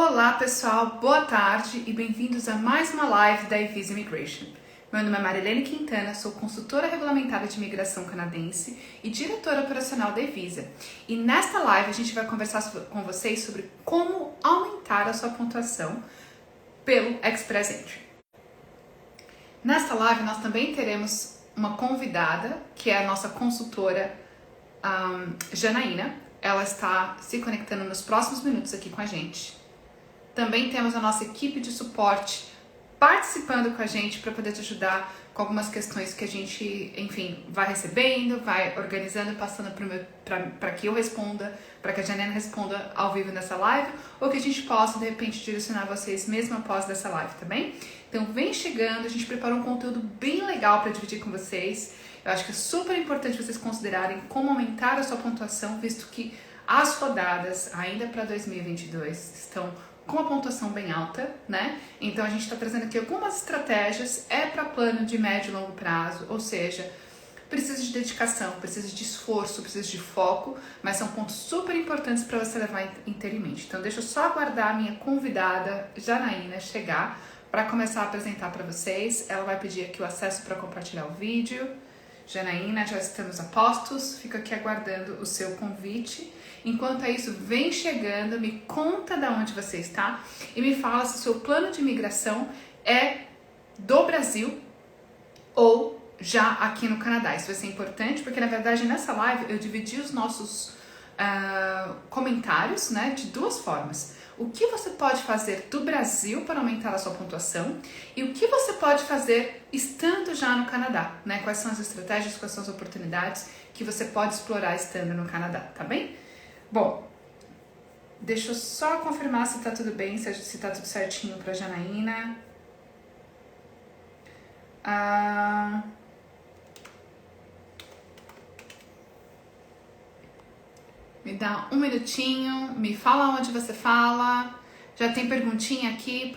Olá pessoal, boa tarde e bem-vindos a mais uma live da Evisa Immigration. Meu nome é Marilene Quintana, sou consultora regulamentada de imigração canadense e diretora operacional da Evisa. E nesta live a gente vai conversar com vocês sobre como aumentar a sua pontuação pelo Express Entry. Nesta live nós também teremos uma convidada, que é a nossa consultora Janaína. Ela está se conectando nos próximos minutos aqui com a gente. Também temos a nossa equipe de suporte participando com a gente para poder te ajudar com algumas questões que a gente, enfim, vai recebendo, vai organizando, passando para que eu responda, para que a Janaína responda ao vivo nessa live, ou que a gente possa, de repente, direcionar vocês mesmo após dessa live, tá bem? Então vem chegando, a gente preparou um conteúdo bem legal para dividir com vocês. Eu acho que é super importante vocês considerarem como aumentar a sua pontuação, visto que as rodadas, ainda para 2022, estão com uma pontuação bem alta, né? Então a gente está trazendo aqui algumas estratégias, para plano de médio e longo prazo, ou seja, precisa de dedicação, precisa de esforço, precisa de foco, mas são pontos super importantes para você levar inteiramente. Então deixa eu só aguardar a minha convidada, Janaína, chegar para começar a apresentar para vocês. Ela vai pedir aqui o acesso para compartilhar o vídeo. Janaína, já estamos a postos, fico aqui aguardando o seu convite. Enquanto isso, vem chegando, me conta de onde você está e me fala se o seu plano de imigração é do Brasil ou já aqui no Canadá. Isso vai ser importante porque, na verdade, nessa live eu dividi os nossos comentários, né, de duas formas. O que você pode fazer do Brasil para aumentar a sua pontuação e o que você pode fazer estando já no Canadá, né? Quais são as estratégias, quais são as oportunidades que você pode explorar estando no Canadá, tá bem? Bom, deixa eu só confirmar se tá tudo bem, se tá tudo certinho pra Janaína. Me dá um minutinho, me fala onde você fala. Já tem perguntinha aqui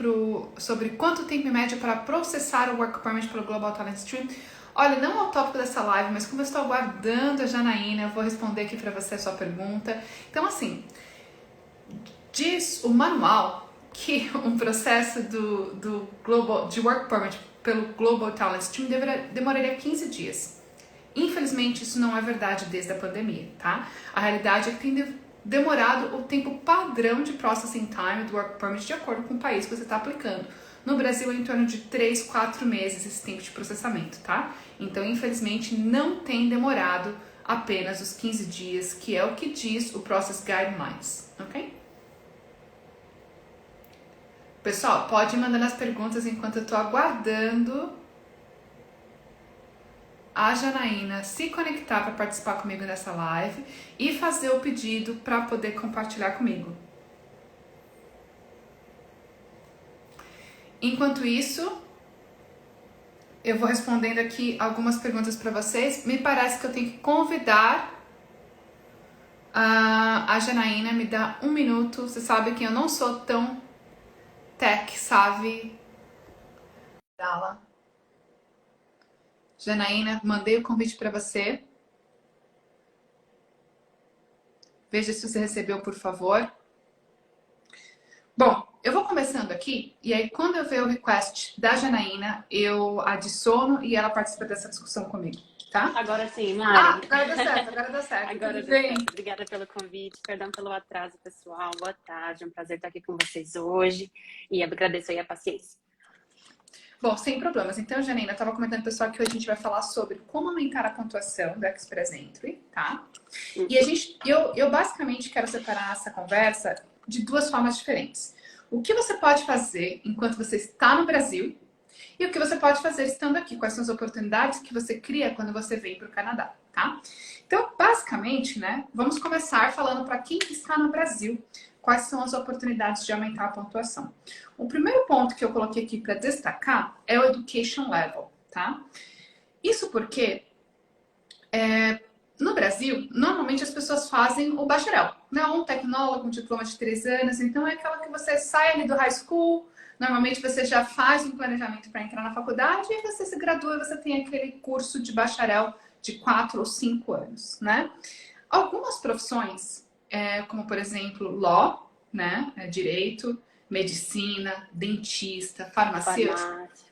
sobre quanto tempo em média para processar o Work Permit pelo Global Talent Stream. Olha, não é o tópico dessa live, mas como eu estou aguardando a Janaína, eu vou responder aqui para você a sua pergunta. Então, assim, diz o manual que um processo de Work Permit pelo Global Talent Stream demoraria 15 dias. Infelizmente, isso não é verdade desde a pandemia, tá? A realidade é que tem demorado o tempo padrão de processing time do Work Permit de acordo com o país que você está aplicando. No Brasil é em torno de 3, 4 meses esse tempo de processamento, tá? Então, infelizmente, não tem demorado apenas os 15 dias, que é o que diz o Process Guidelines, ok? Pessoal, pode ir mandando as perguntas enquanto eu tô aguardando a Janaína se conectar para participar comigo nessa live e fazer o pedido para poder compartilhar comigo. Enquanto isso, eu vou respondendo aqui algumas perguntas para vocês. Me parece que eu tenho que convidar a Janaína. Me dá um minuto. Você sabe que eu não sou tão tech savvy. Janaína, mandei o convite para você. Veja se você recebeu, por favor. Bom, eu vou começando aqui, e aí quando eu ver o request da Janaína, eu adiciono e ela participa dessa discussão comigo, tá? Agora sim, Mari. Agora dá certo, agora dá certo. Agora dá certo. Obrigada pelo convite, perdão pelo atraso, pessoal. Boa tarde, é um prazer estar aqui com vocês hoje e agradeço aí a paciência. Bom, sem problemas. Então, Janaína, eu estava comentando, pessoal, que hoje a gente vai falar sobre como aumentar a pontuação do Express Entry, tá? E eu basicamente quero separar essa conversa de duas formas diferentes. O que você pode fazer enquanto você está no Brasil e o que você pode fazer estando aqui. Quais são as oportunidades que você cria quando você vem para o Canadá, tá? Então, basicamente, né, vamos começar falando para quem está no Brasil quais são as oportunidades de aumentar a pontuação. O primeiro ponto que eu coloquei aqui para destacar é o Education Level, tá? Isso porque no Brasil, normalmente as pessoas fazem o bacharel, né? Um tecnólogo, um diploma de 3 anos, então é aquela que você sai ali do high school, normalmente você já faz um planejamento para entrar na faculdade e você se gradua e você tem aquele curso de bacharel de 4 ou 5 anos, né? Algumas profissões, como por exemplo, law, né? Direito, medicina, dentista, farmacêutico, Farmácia.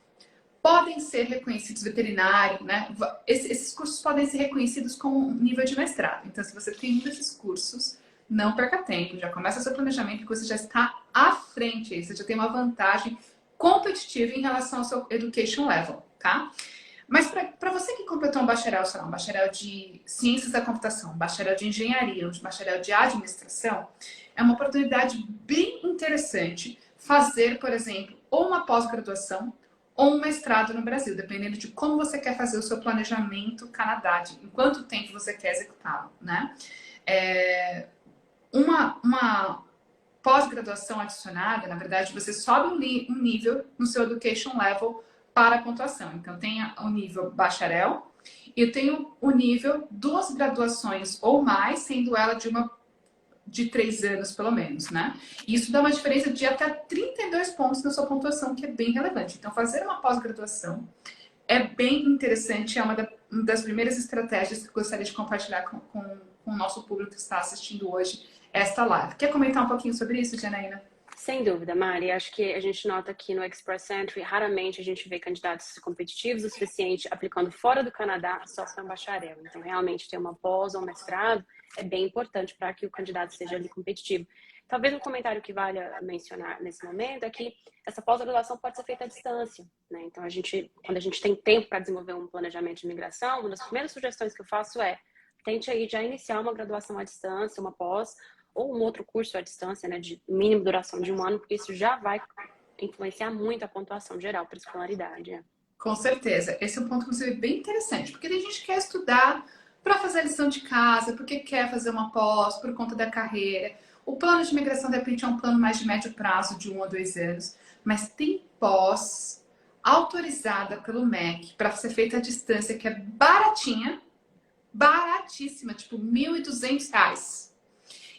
podem ser reconhecidos, veterinário, né? Esses cursos podem ser reconhecidos como um nível de mestrado. Então, se você tem um desses cursos, não perca tempo, já começa seu planejamento, que você já está à frente, aí você já tem uma vantagem competitiva em relação ao seu education level, tá? Mas para você que completou um bacharel, sei lá, um bacharel de ciências da computação, um bacharel de engenharia, um bacharel de administração, é uma oportunidade bem interessante fazer, por exemplo, ou uma pós-graduação ou um mestrado no Brasil, dependendo de como você quer fazer o seu planejamento Canadá, de em quanto tempo você quer executá-lo, né? Uma pós-graduação adicionada, na verdade, você sobe um nível no seu education level para a pontuação. Então, tem o nível bacharel e eu tenho o nível 2 graduações ou mais, sendo ela de 3 anos, pelo menos, né? E isso dá uma diferença de até 32 pontos na sua pontuação, que é bem relevante. Então, fazer uma pós-graduação é bem interessante, é uma das primeiras estratégias que eu gostaria de compartilhar com o nosso público que está assistindo hoje esta live. Quer comentar um pouquinho sobre isso, Janaína? Sem dúvida, Mari. Acho que a gente nota aqui no Express Entry, raramente a gente vê candidatos competitivos o suficiente aplicando fora do Canadá só para um bacharel. Então, realmente, ter uma pós ou um mestrado é bem importante para que o candidato seja ali competitivo. Talvez um comentário que vale mencionar nesse momento é que essa pós-graduação pode ser feita à distância, né? Então, quando a gente tem tempo para desenvolver um planejamento de imigração, uma das primeiras sugestões que eu faço é tente aí já iniciar uma graduação à distância, uma pós, ou um outro curso à distância, né, de mínima duração de 1 ano, porque isso já vai influenciar muito a pontuação geral para escolaridade. Né? Com certeza. Esse é um ponto, inclusive, bem interessante, porque a gente quer estudar para fazer a lição de casa, porque quer fazer uma pós, por conta da carreira. O plano de imigração, de repente, é um plano mais de médio prazo, de 1 a 2 anos, mas tem pós autorizada pelo MEC para ser feita à distância, que é baratinha, baratíssima, tipo R$ 1.200.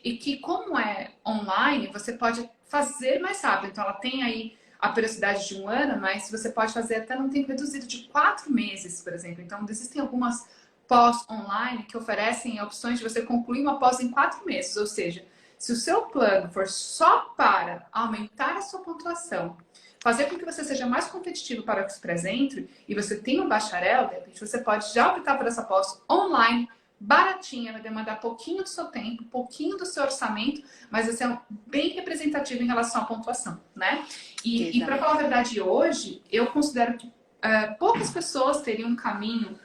E que, como é online, você pode fazer mais rápido. Então, ela tem aí a periodicidade de 1 ano, mas você pode fazer até num tempo reduzido de 4 meses, por exemplo. Então, existem algumas pós online que oferecem opções de você concluir uma pós em 4 meses. Ou seja, se o seu plano for só para aumentar a sua pontuação, fazer com que você seja mais competitivo para o Express Entry e você tenha um bacharel, de repente você pode já optar por essa pós online, baratinha, vai demandar pouquinho do seu tempo, pouquinho do seu orçamento, mas vai ser bem representativo em relação à pontuação, né? E para falar a verdade, hoje, eu considero que poucas pessoas teriam um caminho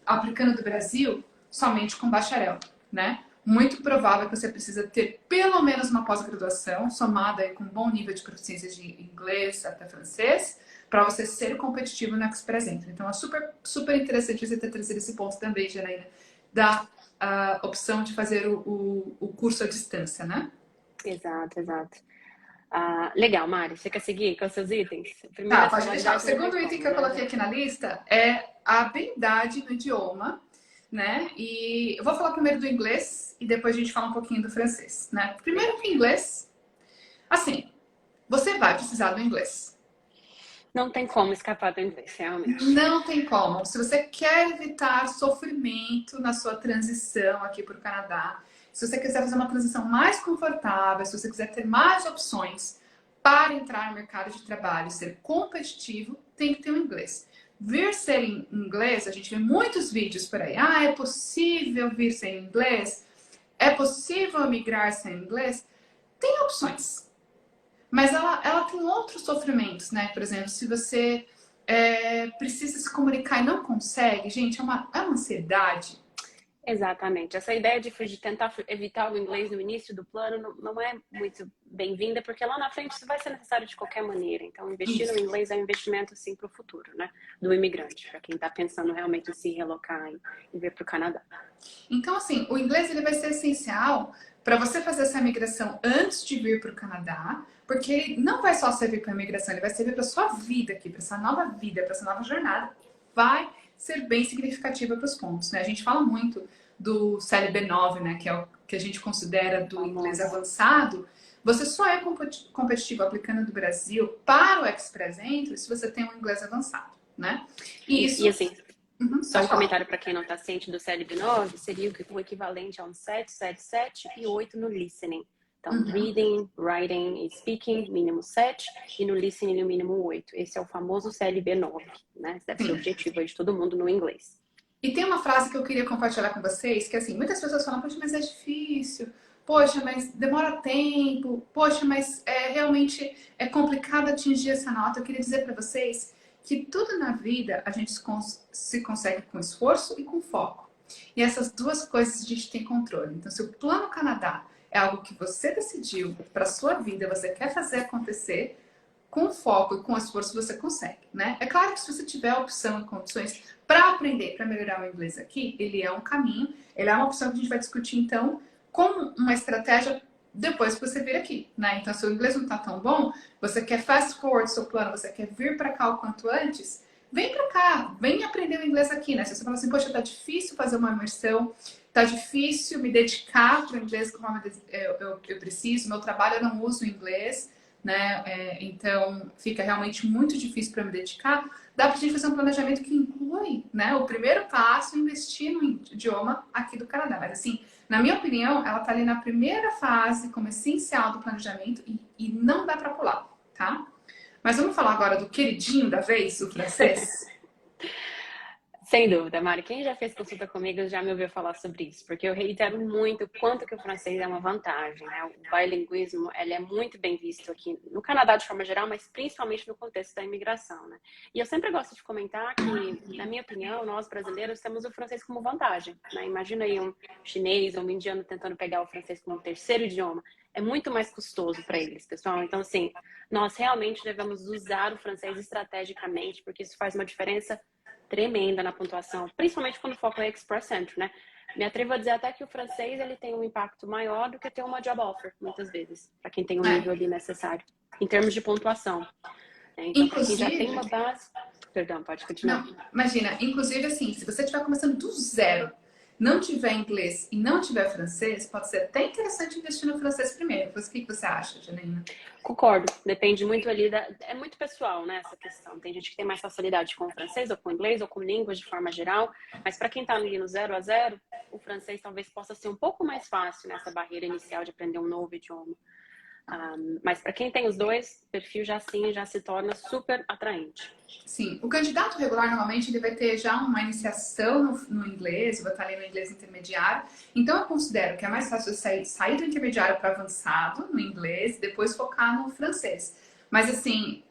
aplicando do Brasil somente com bacharel, né? Muito provável que você precisa ter pelo menos uma pós-graduação, somada aí com um bom nível de proficiência de inglês até francês, para você ser competitivo no Express Entry. Então, é super, super interessante você ter trazido esse ponto também, Janaína, da opção de fazer o curso à distância, né? Exato, exato. Legal, Mari. Você quer seguir com os seus itens? Tá, pode deixar. O segundo item que eu coloquei aqui na lista é a habilidade no idioma, né? E eu vou falar primeiro do inglês e depois a gente fala um pouquinho do francês, né? Primeiro o inglês. Assim, você vai precisar do inglês. Não tem como escapar do inglês, realmente. Não tem como. Se você quer evitar sofrimento na sua transição aqui para o Canadá, se você quiser fazer uma transição mais confortável, se você quiser ter mais opções para entrar no mercado de trabalho, ser competitivo, tem que ter o inglês. Vir ser em inglês, a gente vê muitos vídeos por aí. É possível vir sem inglês? É possível migrar sem inglês? Tem opções. Mas ela tem outros sofrimentos, né? Por exemplo, se você precisa se comunicar e não consegue, gente, é uma ansiedade. Exatamente. Essa ideia de tentar evitar o inglês no início do plano não é muito bem-vinda, porque lá na frente isso vai ser necessário de qualquer maneira. Então, investir no inglês é um investimento, sim, para o futuro, né? Do imigrante, para quem está pensando realmente em se relocar e vir para o Canadá. Então, assim, o inglês ele vai ser essencial para você fazer essa migração antes de vir para o Canadá, porque ele não vai só servir para a migração, ele vai servir para sua vida aqui, para essa nova vida, para essa nova jornada. Vai ser bem significativa para os pontos, né? A gente fala muito do CLB9, né? Que é o que a gente considera do inglês avançado. Você só é competitivo aplicando do Brasil para o Express Entry se você tem um inglês avançado, né? E assim, só um falar. comentário para quem não está ciente do CLB9, seria o equivalente a um 7, 7, 7 e 8 no listening. Então, reading, writing e speaking, mínimo 7, e no listening, no mínimo 8. Esse é o famoso CLB 9, né? Esse deve ser o objetivo aí de todo mundo no inglês. E tem uma frase que eu queria compartilhar com vocês, que assim, muitas pessoas falam, poxa, mas é difícil, poxa, mas demora tempo, poxa, mas realmente é complicado atingir essa nota. Eu queria dizer para vocês que tudo na vida a gente se consegue com esforço e com foco. E essas duas coisas a gente tem controle. Então, se o Plano Canadá é algo que você decidiu para sua vida, você quer fazer acontecer, com foco e com esforço você consegue, né? É claro que se você tiver opção e condições para aprender, para melhorar o inglês aqui, ele é um caminho, ele é uma opção que a gente vai discutir então como uma estratégia depois que você vir aqui, né? Então, se o inglês não está tão bom, você quer fast forward seu plano, você quer vir para cá o quanto antes, vem para cá, vem aprender o inglês aqui, né? Se você fala assim, poxa, tá difícil fazer uma imersão, tá difícil me dedicar para o inglês conforme eu preciso, meu trabalho eu não uso inglês, né? Então fica realmente muito difícil para me dedicar. Dá para a gente fazer um planejamento que inclui, né? O primeiro passo é investir no idioma aqui do Canadá. Mas assim, na minha opinião, ela está ali na primeira fase como essencial do planejamento e não dá para pular, tá? Mas vamos falar agora do queridinho da vez, o francês. Sem dúvida, Mari. Quem já fez consulta comigo já me ouviu falar sobre isso, porque eu reitero muito o quanto que o francês é uma vantagem, né? O bilinguismo, ele é muito bem visto aqui no Canadá de forma geral, mas principalmente no contexto da imigração, né? E eu sempre gosto de comentar que, na minha opinião, nós brasileiros temos o francês como vantagem, né? Imagina aí um chinês ou um indiano tentando pegar o francês como um terceiro idioma. É muito mais custoso para eles, pessoal. Então, assim, nós realmente devemos usar o francês estrategicamente, porque isso faz uma diferença tremenda na pontuação, principalmente quando o foco é Express Entry, né? Me atrevo a dizer até que o francês ele tem um impacto maior do que ter uma job offer, muitas vezes, para quem tem um nível ali necessário, em termos de pontuação. Então, para quem já tem uma base... Perdão, pode continuar. Não, imagina, inclusive assim, se você estiver começando do zero, não tiver inglês e não tiver francês, pode ser até interessante investir no francês primeiro. Mas o que você acha, Janaína? Concordo. Depende muito ali É muito pessoal, né, essa questão. Tem gente que tem mais facilidade com o francês, ou com o inglês, ou com línguas de forma geral. Mas para quem está ali no 0 a 0, o francês talvez possa ser um pouco mais fácil nessa barreira inicial de aprender um novo idioma. Mas para quem tem os dois, o perfil já se torna super atraente. Sim, o candidato regular normalmente ele vai ter já uma iniciação no inglês, vai estar ali no inglês intermediário. Então eu considero que é mais fácil sair do intermediário para avançado no inglês e depois focar no francês. Mas assim,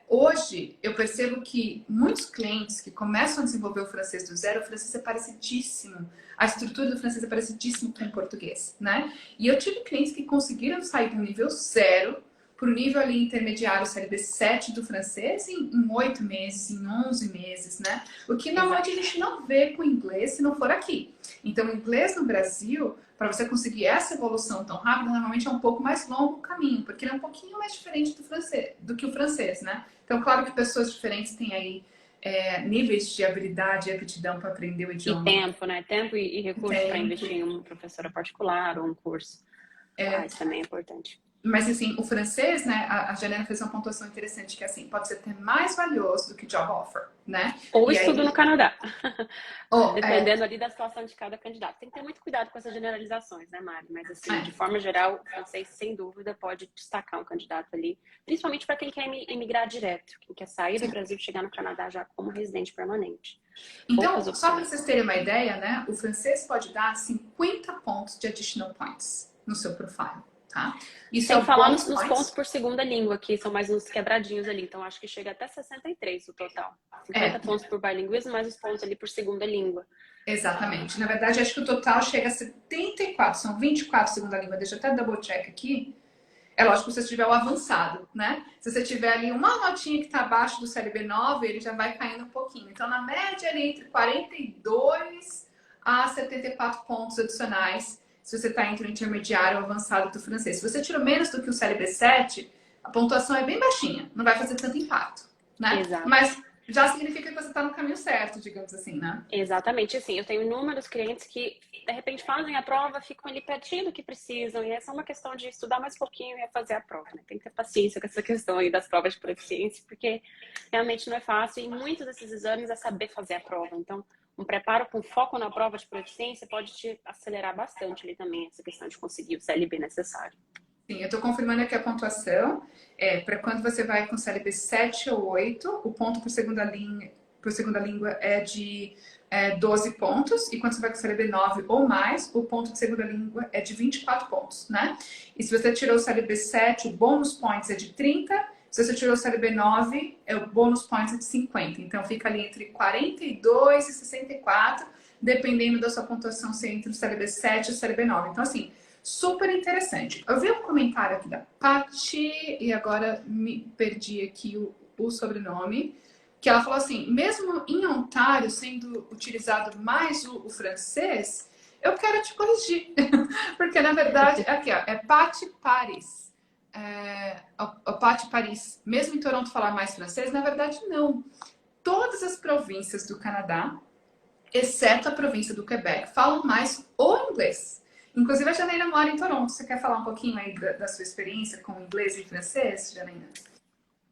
hoje eu percebo que muitos clientes que começam a desenvolver o francês do zero, o francês é parecidíssimo. A estrutura do francês é parecidíssimo com o português, né? E eu tive clientes que conseguiram sair do nível zero para o nível ali intermediário, CLB 7 do francês em 8 meses, em 11 meses, né? O que normalmente a gente não vê com o inglês se não for aqui. Então, o inglês no Brasil, para você conseguir essa evolução tão rápida, normalmente é um pouco mais longo o caminho, porque ele é um pouquinho mais diferente do que o francês, né? Então, claro que pessoas diferentes têm aí níveis de habilidade e aptidão para aprender o idioma. E tempo, né? Tempo e recursos para investir em uma professora particular ou um curso. Isso também é importante. Mas, assim, o francês, né, a Janena fez uma pontuação interessante, que, assim, pode ser até mais valioso do que job offer, né? Ou estudo no Canadá. Dependendo ali da situação de cada candidato. Tem que ter muito cuidado com essas generalizações, né, Mari? Mas, assim, de forma geral, o francês, sem dúvida, pode destacar um candidato ali, principalmente para quem quer imigrar direto, quem quer sair do Brasil e chegar no Canadá já como residente permanente. Então, só para vocês terem uma ideia, né, o francês pode dar 50 pontos de additional points no seu profile. Tá? Isso sem falar nos pontos por segunda língua, que são mais uns quebradinhos ali. Então, acho que chega até 63 o total. 50 pontos por bilinguismo, mais os pontos ali por segunda língua. Exatamente. Na verdade, acho que o total chega a 74. São 24 segunda língua. Deixa eu até double check aqui. É lógico que se você tiver o avançado, né? Se você tiver ali uma notinha que está abaixo do CLB 9, ele já vai caindo um pouquinho. Então, na média, ali entre 42 a 74 pontos adicionais se você está entre o intermediário ou avançado do francês. Se você tirou menos do que o CLB 7, a pontuação é bem baixinha, não vai fazer tanto impacto, né? Exato. Mas já significa que você está no caminho certo, digamos assim, né? Exatamente, assim, eu tenho inúmeros clientes que, de repente, fazem a prova, ficam ali pertinho do que precisam, e essa é uma questão de estudar mais um pouquinho e fazer a prova, né? Tem que ter paciência com essa questão aí das provas de proficiência, porque realmente não é fácil, e muitos desses exames é saber fazer a prova, então um preparo com foco na prova de proficiência pode te acelerar bastante ali também, essa questão de conseguir o CLB necessário. Sim, eu estou confirmando aqui a pontuação. Para quando você vai com CLB 7 ou 8, o ponto por segunda língua é de 12 pontos. E quando você vai com CLB 9 ou mais, o ponto de segunda língua é de 24 pontos, né? E se você tirou o CLB 7, o bônus points é de 30. Se você tirou o CLB 9, o bônus points é de 50. Então fica ali entre 42 e 64, dependendo da sua pontuação, se é entre o CLB 7 e o CLB 9. Então, assim, super interessante. Eu vi um comentário aqui da Paty, e agora me perdi aqui o sobrenome, que ela falou assim, mesmo em Ontário sendo utilizado mais o francês, eu quero te corrigir. Porque, na verdade, aqui, ó, é Paty Paris. A Paty Paris, mesmo em Toronto falar mais francês, na verdade, não. Todas as províncias do Canadá, exceto a província do Quebec, falam mais o inglês. Inclusive, a Janaína mora em Toronto. Você quer falar um pouquinho aí da sua experiência com inglês e francês, Janaína?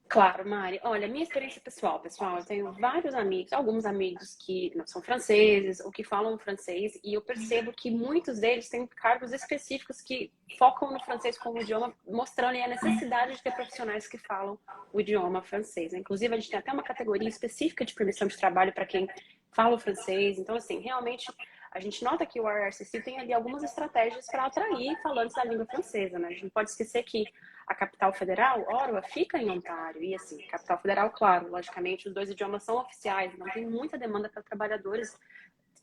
Claro, Mari. Olha, minha experiência pessoal, eu tenho vários amigos, alguns amigos que não são franceses ou que falam francês, e eu percebo que muitos deles têm cargos específicos que focam no francês como idioma, mostrando a necessidade de ter profissionais que falam o idioma francês, né? Inclusive, a gente tem até uma categoria específica de permissão de trabalho para quem fala o francês. Então, assim, realmente a gente nota que o IRCC tem ali algumas estratégias para atrair falantes da língua francesa, né? A gente não pode esquecer que a capital federal, Ottawa, fica em Ontário. E assim, capital federal, claro, logicamente, os dois idiomas são oficiais, não tem muita demanda para trabalhadores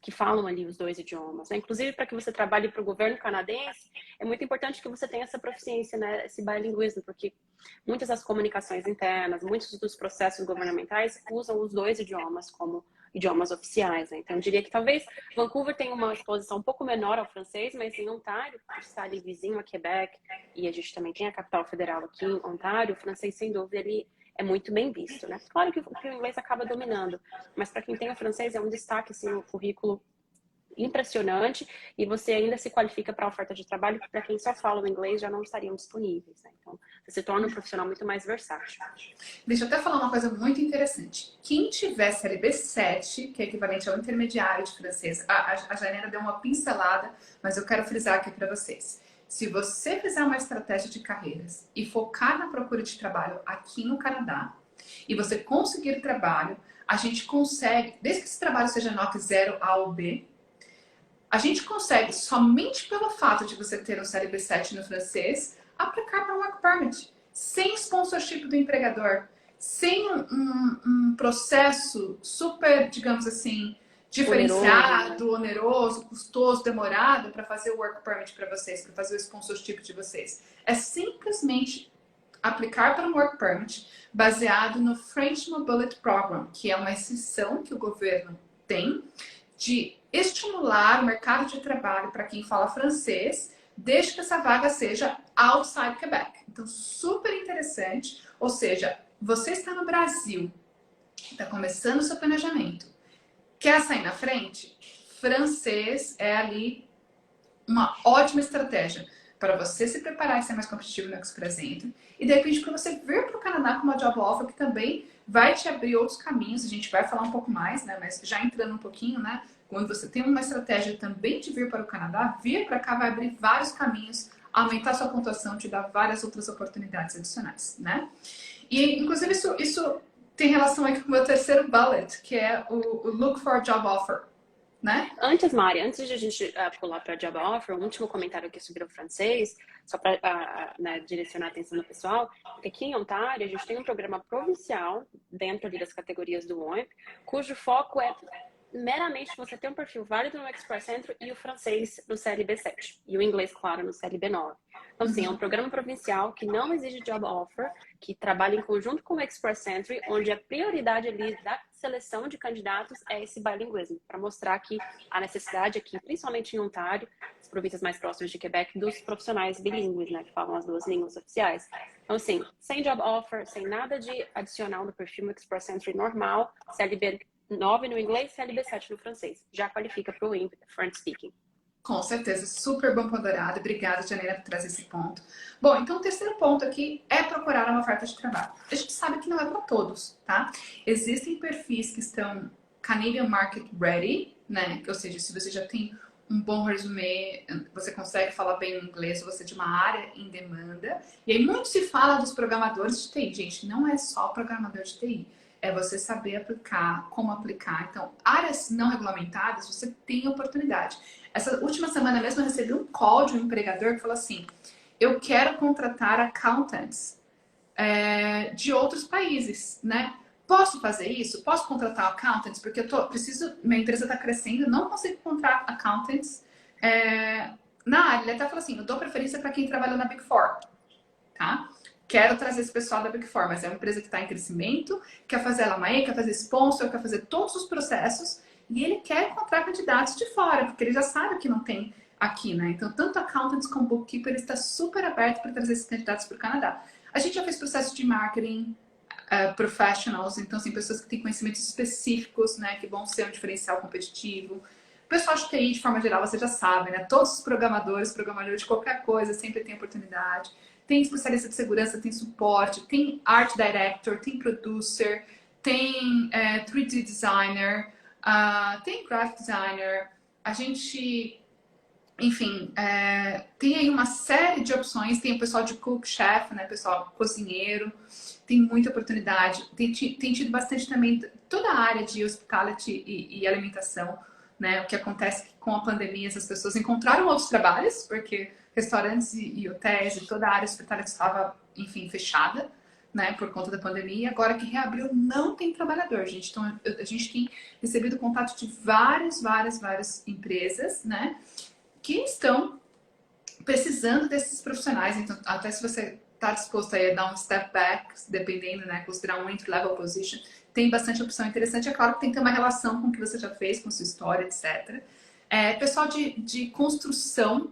que falam ali os dois idiomas, né? Inclusive, para que você trabalhe para o governo canadense, é muito importante que você tenha essa proficiência, né? Esse bilinguismo, porque muitas das comunicações internas, muitos dos processos governamentais usam os dois idiomas como idiomas oficiais, né? Então, eu diria que talvez Vancouver tenha uma exposição um pouco menor ao francês, mas em Ontário, por estar ali vizinho a Quebec, e a gente também tem a capital federal aqui em Ontário, o francês, sem dúvida, ele é muito bem visto, né? Claro que o inglês acaba dominando, mas para quem tem o francês é um destaque, assim, no currículo impressionante, e você ainda se qualifica para a oferta de trabalho, que para quem só fala o inglês já não estariam disponíveis, né? Então, você se torna um profissional muito mais versátil. Deixa eu até falar uma coisa muito interessante. Quem tiver CLB 7, que é equivalente ao intermediário de francês, a Janina deu uma pincelada, mas eu quero frisar aqui para vocês. Se você fizer uma estratégia de carreiras e focar na procura de trabalho aqui no Canadá, e você conseguir trabalho, a gente consegue, desde que esse trabalho seja nota 0 A ou B, a gente consegue, somente pelo fato de você ter um CLB 7 no francês, aplicar para um work permit, sem sponsorship do empregador, sem um processo super, digamos assim, diferenciado, oneroso, custoso, demorado para fazer o work permit para vocês, para fazer o sponsorship de vocês. É simplesmente aplicar para um work permit baseado no French Mobility Program, que é uma exceção que o governo tem de estimular o mercado de trabalho para quem fala francês, desde que essa vaga seja outside Quebec. Então, super interessante. Ou seja, você está no Brasil, está começando o seu planejamento, quer sair na frente? Francês é ali uma ótima estratégia para você se preparar e ser mais competitivo no Express Entry, e de repente para você vir para o Canadá com uma job offer que também vai te abrir outros caminhos. A gente vai falar um pouco mais, né? Mas já entrando um pouquinho, né? Quando você tem uma estratégia também de vir para o Canadá, vir para cá vai abrir vários caminhos, aumentar sua pontuação, te dar várias outras oportunidades adicionais, né? E inclusive isso tem relação aqui com o meu terceiro bullet, que é o Look for a Job Offer, né? Antes, Mari, antes de a gente pular para a job offer, um último comentário aqui sobre o francês, só para né, direcionar a atenção do pessoal, que aqui em Ontário a gente tem um programa provincial dentro ali das categorias do OIMP, cujo foco é meramente você ter um perfil válido no Express Entry e o francês no CLB 7 e o inglês, claro, no CLB 9. Então, sim, é um programa provincial que não exige job offer, que trabalha em conjunto com o Express Entry, onde a prioridade ali da seleção de candidatos é esse bilinguismo, para mostrar que a necessidade aqui, principalmente em Ontário, as províncias mais próximas de Quebec, dos profissionais bilíngues, né, que falam as duas línguas oficiais. Então, assim, sem job offer, sem nada de adicional no perfil no Express Entry normal, CLB 9 no inglês, CLB 7 no francês. Já qualifica para o IMP, French Speaking. Com certeza, super bom ponderado. Obrigada, Janela, por trazer esse ponto. Bom, então o terceiro ponto aqui é procurar uma oferta de trabalho. A gente sabe que não é para todos, tá? Existem perfis que estão Canadian Market Ready, né? Ou seja, se você já tem um bom resumê, você consegue falar bem o inglês, você é de uma área em demanda. E aí muito se fala dos programadores de TI. Gente, não é só programador de TI. É você saber aplicar, como aplicar. Então, áreas não regulamentadas, você tem oportunidade. Essa última semana mesmo eu recebi um call de um empregador que falou assim, eu quero contratar accountants de outros países, né? Posso fazer isso? Posso contratar accountants? Porque minha empresa está crescendo, não consigo contratar accountants na área. Ele até falou assim, eu dou preferência para quem trabalha na Big Four, tá? Quero trazer esse pessoal da Big Four, mas é uma empresa que está em crescimento, quer fazer LMA, quer fazer sponsor, quer fazer todos os processos, e ele quer encontrar candidatos de fora, porque ele já sabe que não tem aqui, né? Então, tanto accountants como bookkeeper, ele está super aberto para trazer esses candidatos para o Canadá. A gente já fez processo de marketing, professionals, então, assim, pessoas que têm conhecimentos específicos, né, que vão ser um diferencial competitivo. O pessoal de TI, de forma geral, você já sabe, né? Todos os programadores de qualquer coisa, sempre tem oportunidade. Tem especialista de segurança, tem suporte, tem art director, tem producer, tem 3D designer, tem graphic designer. A gente, enfim, tem aí uma série de opções. Tem o pessoal de cook, chef, né? Pessoal cozinheiro. Tem muita oportunidade. Tem tido bastante também toda a área de hospitality e alimentação, né? O que acontece com a pandemia, essas pessoas encontraram outros trabalhos, porque restaurantes e hotéis e toda a área hospitalar estava, enfim, fechada, né, por conta da pandemia. Agora que reabriu, não tem trabalhador, gente. Então, a gente tem recebido contato de várias empresas, né, que estão precisando desses profissionais. Então, até se você está disposto a dar um step back, dependendo, né, considerar um entry-level position, tem bastante opção interessante. É claro que tem que ter uma relação com o que você já fez, com sua história, etc. Pessoal de construção,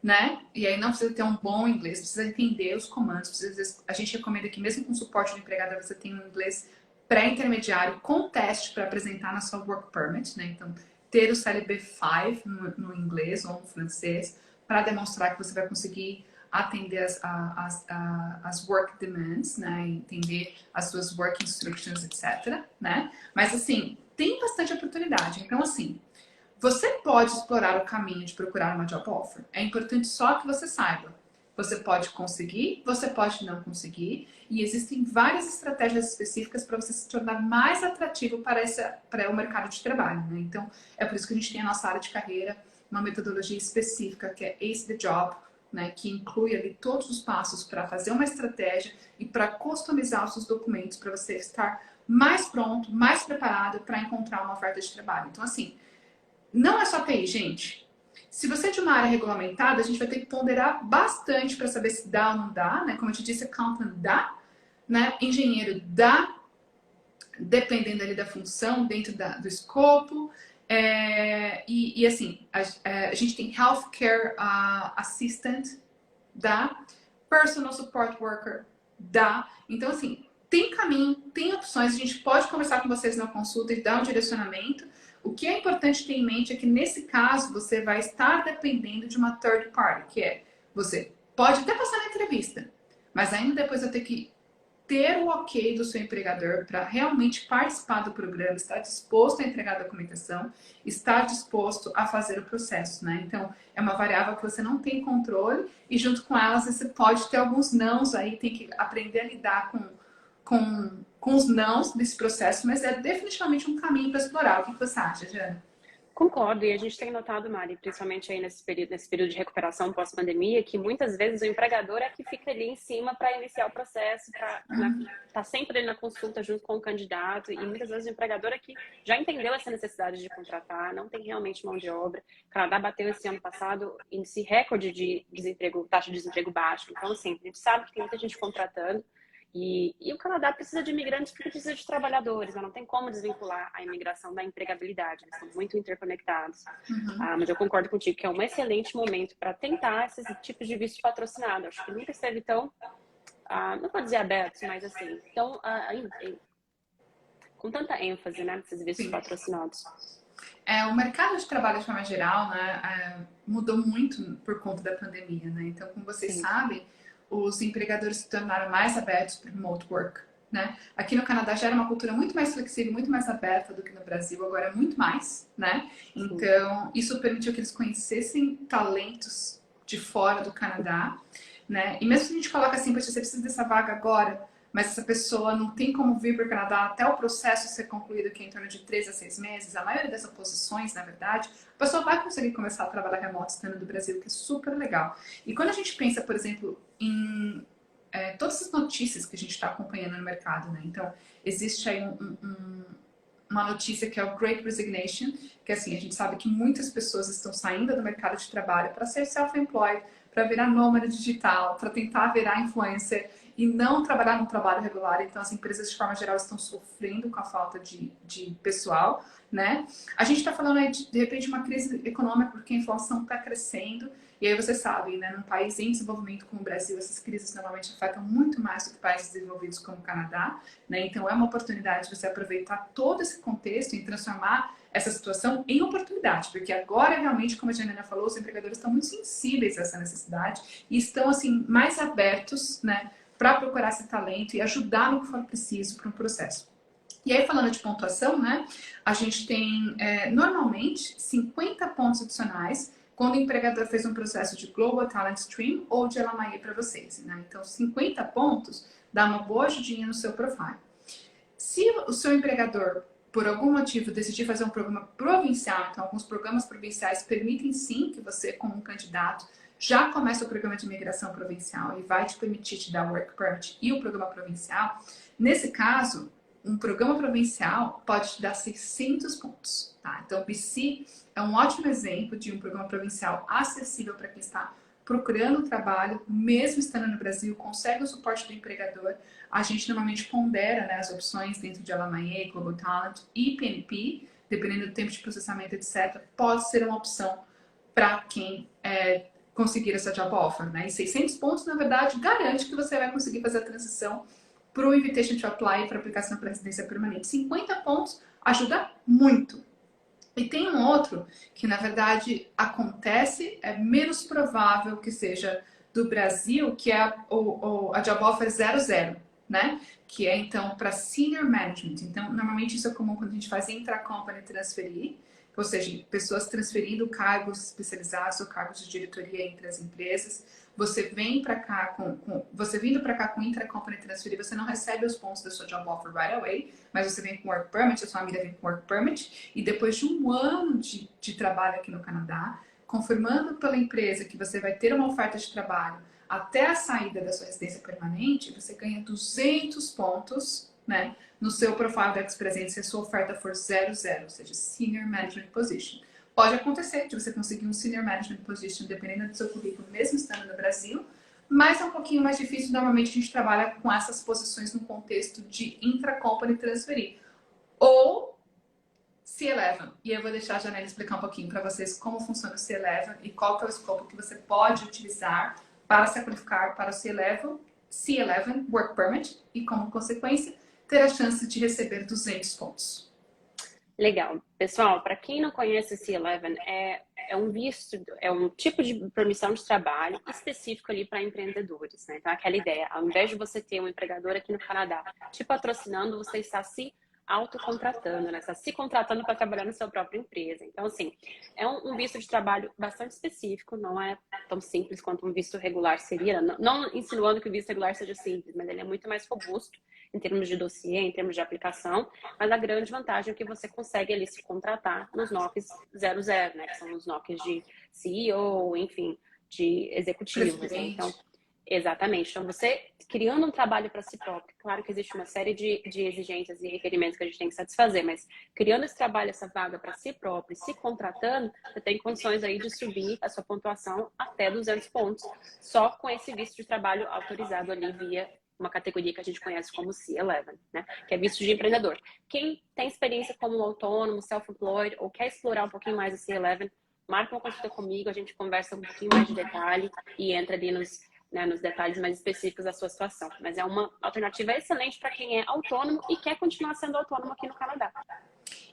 né? E aí não precisa ter um bom inglês, precisa entender os comandos. A gente recomenda que mesmo com suporte do empregado você tenha um inglês pré-intermediário com teste para apresentar na sua work permit, né? Então, ter o CLB 5 no inglês ou no francês para demonstrar que você vai conseguir atender as work demands, né? Entender as suas work instructions, etc, né? Mas, assim, tem bastante oportunidade. Então, assim, você pode explorar o caminho de procurar uma job offer. É importante só que você saiba. Você pode conseguir, você pode não conseguir. E existem várias estratégias específicas para você se tornar mais atrativo para o mercado de trabalho, né? Então, é por isso que a gente tem a nossa área de carreira, uma metodologia específica que é Ace the Job, né? Que inclui ali todos os passos para fazer uma estratégia e para customizar os seus documentos para você estar mais pronto, mais preparado para encontrar uma oferta de trabalho. Então, assim, não é só TI, gente. Se você é de uma área regulamentada, a gente vai ter que ponderar bastante para saber se dá ou não dá, né? Como eu te disse, accountant dá, né? Engenheiro dá, dependendo ali da função, dentro do escopo. Assim, a gente tem healthcare assistant, dá, personal support worker, dá. Então, assim, tem caminho, tem opções, a gente pode conversar com vocês na consulta e dar um direcionamento. O que é importante ter em mente é que, nesse caso, você vai estar dependendo de uma third party, que é, você pode até passar na entrevista, mas ainda depois vai ter que ter o ok do seu empregador para realmente participar do programa, estar disposto a entregar a documentação, estar disposto a fazer o processo, né? Então, é uma variável que você não tem controle e, junto com elas, você pode ter alguns nãos aí, tem que aprender a lidar com os nãos desse processo, mas é definitivamente um caminho para explorar. O que você acha, Jana? Concordo, e a gente tem notado, Mari, principalmente aí nesse período de recuperação pós-pandemia, que muitas vezes o empregador é que fica ali em cima para iniciar o processo, para tá sempre ali na consulta junto com o candidato, e muitas vezes o empregador é que já entendeu essa necessidade de contratar, não tem realmente mão de obra. O Canadá bateu esse ano passado índice recorde de desemprego, taxa de desemprego baixo. Então, assim, a gente sabe que tem muita gente contratando. E o Canadá precisa de imigrantes porque precisa de trabalhadores, né? Não tem como desvincular a imigração da empregabilidade, eles estão muito interconectados. Mas eu concordo contigo que é um excelente momento para tentar esses tipos de visto patrocinado. Acho que nunca esteve tão, não vou dizer abertos, mas assim, com tanta ênfase, né, nesses vistos patrocinados. O mercado de trabalho, de forma geral, né, mudou muito por conta da pandemia, né? Então, como vocês sabem, os empregadores se tornaram mais abertos para remote work, né? Aqui no Canadá já era uma cultura muito mais flexível, muito mais aberta do que no Brasil, agora é muito mais, né? Então, isso permitiu que eles conhecessem talentos de fora do Canadá, né? E mesmo se a gente coloca assim, você precisa dessa vaga agora, mas essa pessoa não tem como vir para o Canadá até o processo ser concluído, que é em torno de 3 a 6 meses, a maioria dessas posições, na verdade, a pessoa vai conseguir começar a trabalhar remoto estando do Brasil, que é super legal. E quando a gente pensa, por exemplo, em todas as notícias que a gente está acompanhando no mercado, né? Então, existe aí uma notícia que é o Great Resignation, que assim, a gente sabe que muitas pessoas estão saindo do mercado de trabalho para ser self-employed, para virar nômade digital, para tentar virar influencer e não trabalhar no trabalho regular. Então, as empresas, de forma geral, estão sofrendo com a falta de pessoal, né? A gente está falando aí, de repente, uma crise econômica porque a inflação está crescendo. E aí você sabe, né, num país em desenvolvimento como o Brasil, essas crises normalmente afetam muito mais do que países desenvolvidos como o Canadá, né? Então é uma oportunidade de você aproveitar todo esse contexto e transformar essa situação em oportunidade, porque agora realmente, como a Janina falou, os empregadores estão muito sensíveis a essa necessidade e estão assim mais abertos, né, para procurar esse talento e ajudar no que for preciso para um processo. E aí, falando de pontuação, né, a gente tem normalmente 50 pontos adicionais quando o empregador fez um processo de Global Talent Stream ou de LMIA para vocês, né? Então, 50 pontos dá uma boa ajudinha no seu profile. Se o seu empregador, por algum motivo, decidir fazer um programa provincial, então alguns programas provinciais permitem sim que você, como um candidato, já comece o programa de imigração provincial e vai te permitir te dar o Work Permit e o programa provincial. Nesse caso, um programa provincial pode te dar 600 pontos, tá? Então, o BC é um ótimo exemplo de um programa provincial acessível para quem está procurando trabalho, mesmo estando no Brasil, consegue o suporte do empregador. A gente normalmente pondera, né, as opções dentro de LMIA, Global Talent e PNP, dependendo do tempo de processamento, etc. Pode ser uma opção para quem conseguir essa job offer, né? E 600 pontos, na verdade, garante que você vai conseguir fazer a transição para o Invitation to Apply para aplicação para residência permanente. 50 pontos ajuda muito. E tem um outro que, na verdade, acontece, é menos provável que seja do Brasil, que é a Job Offer 00, né? Que é, então, para Senior Management. Então, normalmente isso é comum quando a gente faz intra-company transferir, ou seja, pessoas transferindo cargos especializados ou cargos de diretoria entre as empresas. Você vem para cá você vindo para cá com intra-company transferir, você não recebe os pontos da sua job offer right away, mas você vem com work permit, a sua família vem com work permit, e depois de um ano de trabalho aqui no Canadá, confirmando pela empresa que você vai ter uma oferta de trabalho até a saída da sua residência permanente, você ganha 200 pontos, né, no seu profile da Ex-Presente se a sua oferta for 00, ou seja, Senior Management Position. Pode acontecer de você conseguir um Senior Management Position dependendo do seu currículo, mesmo estando no Brasil, mas é um pouquinho mais difícil. Normalmente a gente trabalha com essas posições no contexto de intra-company transferir. Ou C11. E eu vou deixar a Janela explicar um pouquinho para vocês como funciona o C11 e qual que é o escopo que você pode utilizar para se qualificar para o C11 Work Permit e, como consequência, ter a chance de receber 200 pontos. Legal. Pessoal, para quem não conhece o C11, é um visto, é um tipo de permissão de trabalho específico ali para empreendedores, né? Então, aquela ideia, ao invés de você ter um empregador aqui no Canadá te patrocinando, você está se autocontratando, né? Está se contratando para trabalhar na sua própria empresa. Então, assim, é um visto de trabalho bastante específico, não é tão simples quanto um visto regular seria. Não insinuando que o visto regular seja simples, mas ele é muito mais robusto em termos de dossiê, em termos de aplicação, mas a grande vantagem é que você consegue ali se contratar nos NOCs 00, né? Que são os NOCs de CEO, enfim, de executivos, né? Então, exatamente. Então, você criando um trabalho para si próprio, claro que existe uma série de exigências e requerimentos que a gente tem que satisfazer, mas criando esse trabalho, essa vaga para si próprio, se contratando, você tem condições aí de subir a sua pontuação até 200 pontos, só com esse visto de trabalho autorizado ali via uma categoria que a gente conhece como C11, né? Que é visto de empreendedor. Quem tem experiência como autônomo, self-employed, ou quer explorar um pouquinho mais o C11, marca uma consulta comigo, a gente conversa um pouquinho mais de detalhe e entra ali nos detalhes mais específicos da sua situação. Mas é uma alternativa excelente para quem é autônomo e quer continuar sendo autônomo aqui no Canadá.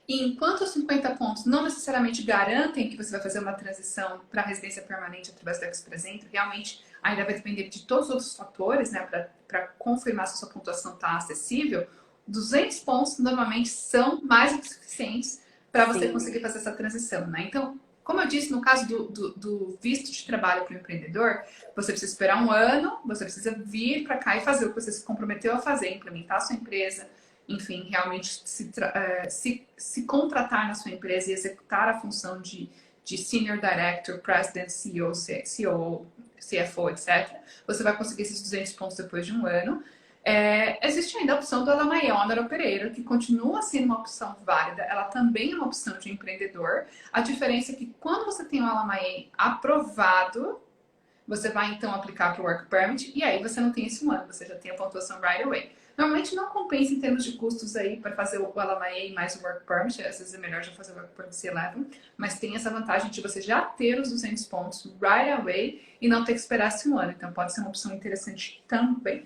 E enquanto os 50 pontos não necessariamente garantem que você vai fazer uma transição para a residência permanente através do Ex-Presente, realmente ainda vai depender de todos os outros fatores, né, para confirmar se a sua pontuação está acessível. 200 pontos normalmente são mais do que suficientes para você Sim. conseguir fazer essa transição, né? Então, como eu disse, no caso do visto de trabalho para o empreendedor, você precisa esperar um ano, você precisa vir para cá e fazer o que você se comprometeu a fazer, implementar a sua empresa, enfim, realmente se contratar na sua empresa e executar a função de Senior Director, President, CEO, COO, CFO, etc. Você vai conseguir esses 200 pontos depois de um ano. Existe ainda a opção do LMIA Honor Operator, que continua sendo uma opção válida. Ela também é uma opção de empreendedor. A diferença é que quando você tem um LMIA aprovado, você vai então aplicar para o Work Permit e aí você não tem esse um ano, você já tem a pontuação right away. Normalmente não compensa em termos de custos aí para fazer o LMIA mais o Work Permit, às vezes é melhor já fazer o Work Permit C11, mas tem essa vantagem de você já ter os 200 pontos right away e não ter que esperar esse um ano. Então pode ser uma opção interessante também.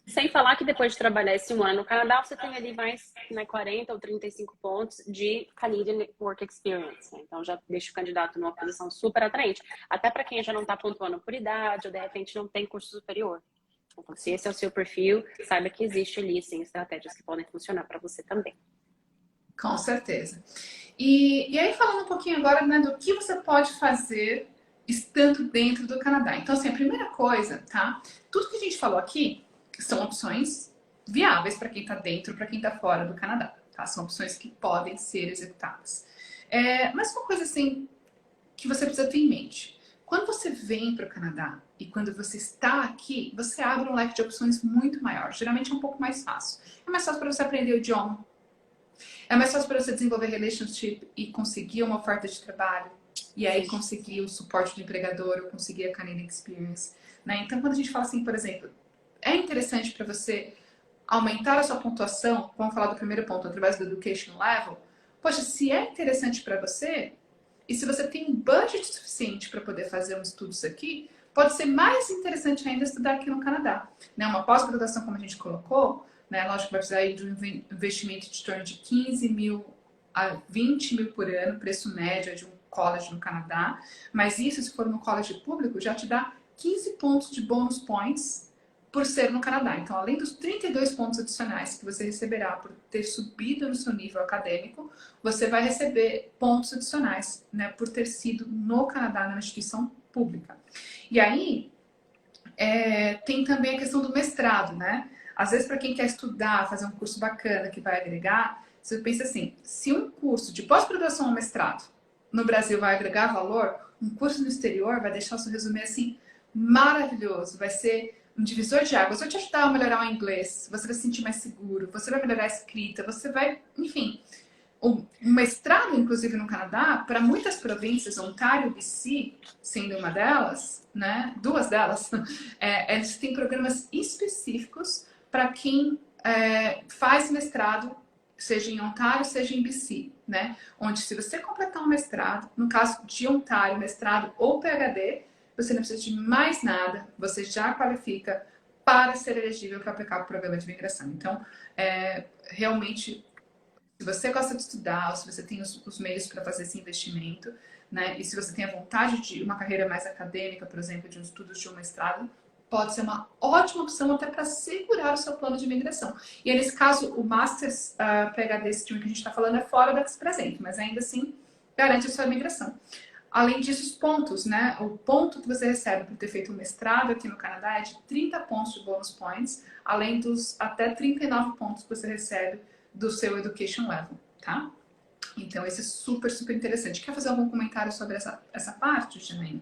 Sem falar que depois de trabalhar esse um ano no Canadá, você tem ali mais, né, 40 ou 35 pontos de Canadian Work Experience. Né? Então já deixa o candidato numa posição super atraente. Até para quem já não está pontuando por idade ou de repente não tem curso superior. Então, se esse é o seu perfil, saiba que existe ali, sim, estratégias que podem funcionar para você também. Com certeza. E aí falando um pouquinho agora, né, do que você pode fazer estando dentro do Canadá. Então, assim, a primeira coisa, tá? Tudo que a gente falou aqui são opções viáveis para quem está dentro, para quem está fora do Canadá, tá? São opções que podem ser executadas. Mas uma coisa assim que você precisa ter em mente. Quando você vem para o Canadá e quando você está aqui, você abre um leque de opções muito maior. Geralmente é um pouco mais fácil. É mais fácil para você aprender o idioma. É mais fácil para você desenvolver relationship e conseguir uma oferta de trabalho. E aí conseguir o suporte do empregador ou conseguir a Canadian Experience. Né? Então, quando a gente fala assim, por exemplo, é interessante para você aumentar a sua pontuação, vamos falar do primeiro ponto, através do Education Level. Poxa, se é interessante para você, e se você tem um budget suficiente para poder fazer uns estudos aqui, pode ser mais interessante ainda estudar aqui no Canadá. Né? Uma pós-graduação, como a gente colocou, né? Lógico que vai precisar de um investimento de torno de 15 mil a 20 mil por ano, preço médio de um college no Canadá. Mas isso, se for no college público, já te dá 15 pontos de bonus points por ser no Canadá. Então, além dos 32 pontos adicionais que você receberá por ter subido no seu nível acadêmico, você vai receber pontos adicionais, né, por ter sido no Canadá, na instituição pública. E aí, tem também a questão do mestrado, né? Às vezes, para quem quer estudar, fazer um curso bacana que vai agregar, você pensa assim, se um curso de pós-graduação ou mestrado no Brasil vai agregar valor, um curso no exterior vai deixar o seu resumo assim maravilhoso, vai ser um divisor de águas, vai te ajudar a melhorar o inglês, você vai se sentir mais seguro, você vai melhorar a escrita, você vai, enfim. O mestrado, inclusive no Canadá, para muitas províncias, Ontário e BC, sendo uma delas, né, duas delas, eles têm programas específicos para quem faz mestrado, seja em Ontário, seja em BC, né? Onde se você completar um mestrado, no caso de Ontário, mestrado ou PhD, você não precisa de mais nada, você já qualifica para ser elegível para aplicar para o programa de imigração. Então, realmente, se você gosta de estudar, ou se você tem os meios para fazer esse investimento, né, e se você tem a vontade de uma carreira mais acadêmica, por exemplo, de um estudos de um mestrado, pode ser uma ótima opção até para segurar o seu plano de imigração. E aí, nesse caso, o Masters PhD Stream que a gente está falando é fora da presente, mas ainda assim garante a sua imigração. Além disso, os pontos, né? O ponto que você recebe por ter feito um mestrado aqui no Canadá é de 30 pontos de bonus points, além dos até 39 pontos que você recebe do seu Education Level, tá? Então, esse é super, super interessante. Quer fazer algum comentário sobre essa parte, Janaína?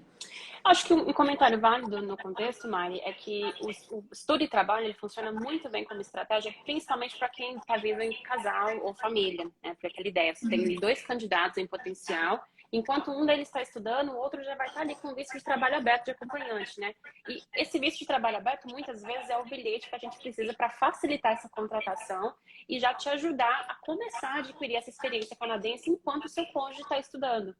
Acho que um comentário válido no contexto, Mari, é que o estudo e trabalho ele funciona muito bem como estratégia, principalmente para quem está vindo em casal ou família, né? Porque aquela ideia, você tem dois candidatos em potencial, enquanto um deles está estudando, o outro já vai estar ali com visto de trabalho aberto de acompanhante, né? E esse visto de trabalho aberto, muitas vezes, é o bilhete que a gente precisa para facilitar essa contratação e já te ajudar a começar a adquirir essa experiência canadense enquanto o seu cônjuge está estudando.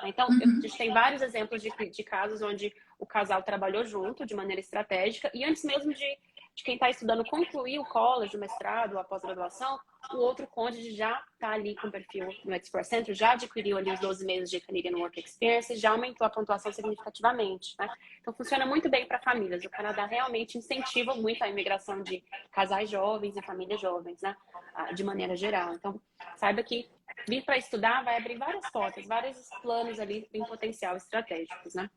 Então, a gente tem vários exemplos de casos onde o casal trabalhou junto de maneira estratégica e antes mesmo de de quem está estudando concluir o college, o mestrado, a pós-graduação, o outro cônjuge já está ali com o perfil no Express Entry, já adquiriu ali os 12 meses de Canadian Work Experience, já aumentou a pontuação significativamente, né? Então, funciona muito bem para famílias. O Canadá realmente incentiva muito a imigração de casais jovens e famílias jovens, né? De maneira geral. Então, saiba que vir para estudar vai abrir várias portas, vários planos ali em potencial estratégicos, né?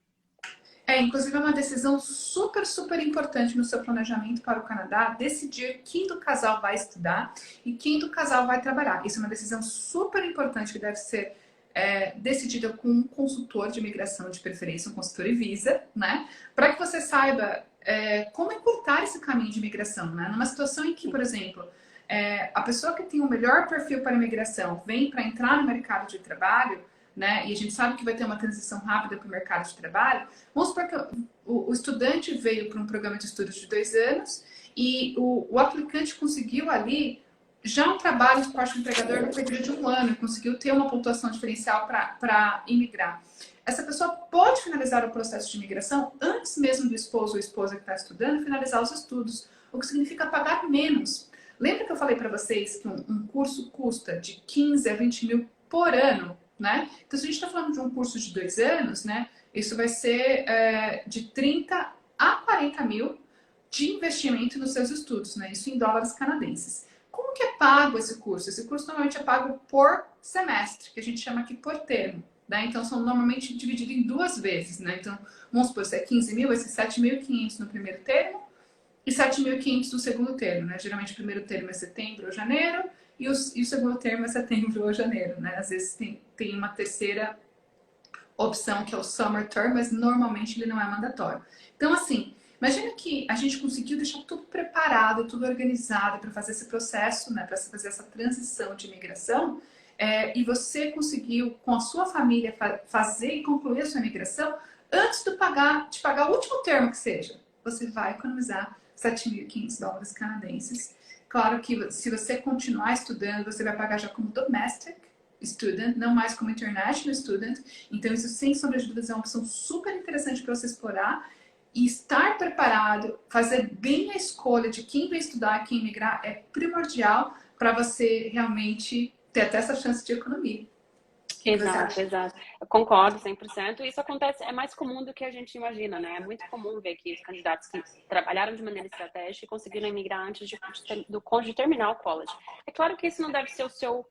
Inclusive é uma decisão super, super importante no seu planejamento para o Canadá, decidir quem do casal vai estudar e quem do casal vai trabalhar. Isso é uma decisão super importante que deve ser decidida com um consultor de imigração, de preferência, um consultor Evisa, né? Para que você saiba como encurtar esse caminho de imigração, né? Numa situação em que, por exemplo, a pessoa que tem o melhor perfil para imigração vem para entrar no mercado de trabalho, né? E a gente sabe que vai ter uma transição rápida para o mercado de trabalho. Vamos supor que o estudante veio para um programa de estudos de 2 anos e o aplicante conseguiu ali já um trabalho de parte do empregador no período de 1 ano, conseguiu ter uma pontuação diferencial para imigrar. Essa pessoa pode finalizar o processo de imigração antes mesmo do esposo ou esposa que está estudando finalizar os estudos, o que significa pagar menos. Lembra que eu falei para vocês que um curso custa de 15 a 20 mil por ano? Né? Então, se a gente está falando de um curso de 2 anos, né, isso vai ser de 30 a 40 mil de investimento nos seus estudos, né? Isso em dólares canadenses. Como que é pago esse curso? Esse curso normalmente é pago por semestre, que a gente chama aqui por termo. Né? Então, são normalmente divididos em 2 vezes. Né? Então, vamos supor, se é 15 mil, esse 7.500 no primeiro termo e 7.500 no segundo termo. Né? Geralmente, o primeiro termo é setembro ou janeiro, e o segundo termo é setembro ou janeiro, né? Às vezes tem uma terceira opção, que é o summer term, mas normalmente ele não é mandatório. Então, assim, imagina que a gente conseguiu deixar tudo preparado, tudo organizado para fazer esse processo, né? Para fazer essa transição de imigração, e você conseguiu, com a sua família, fazer e concluir a sua imigração antes de pagar o último termo que seja. Você vai economizar 7.500 dólares canadenses. Claro que se você continuar estudando, você vai pagar já como domestic student, não mais como international student. Então, isso, sem sombra de dúvidas, é uma opção super interessante para você explorar. E estar preparado, fazer bem a escolha de quem vai estudar, quem migrar, é primordial para você realmente ter até essa chance de economia. Exato, exato. Eu concordo 100%. Isso acontece, é mais comum do que a gente imagina, né? É muito comum ver que os candidatos que trabalharam de maneira estratégica conseguiram emigrar antes do cônjuge terminar o college. É claro que isso não deve ser o seu...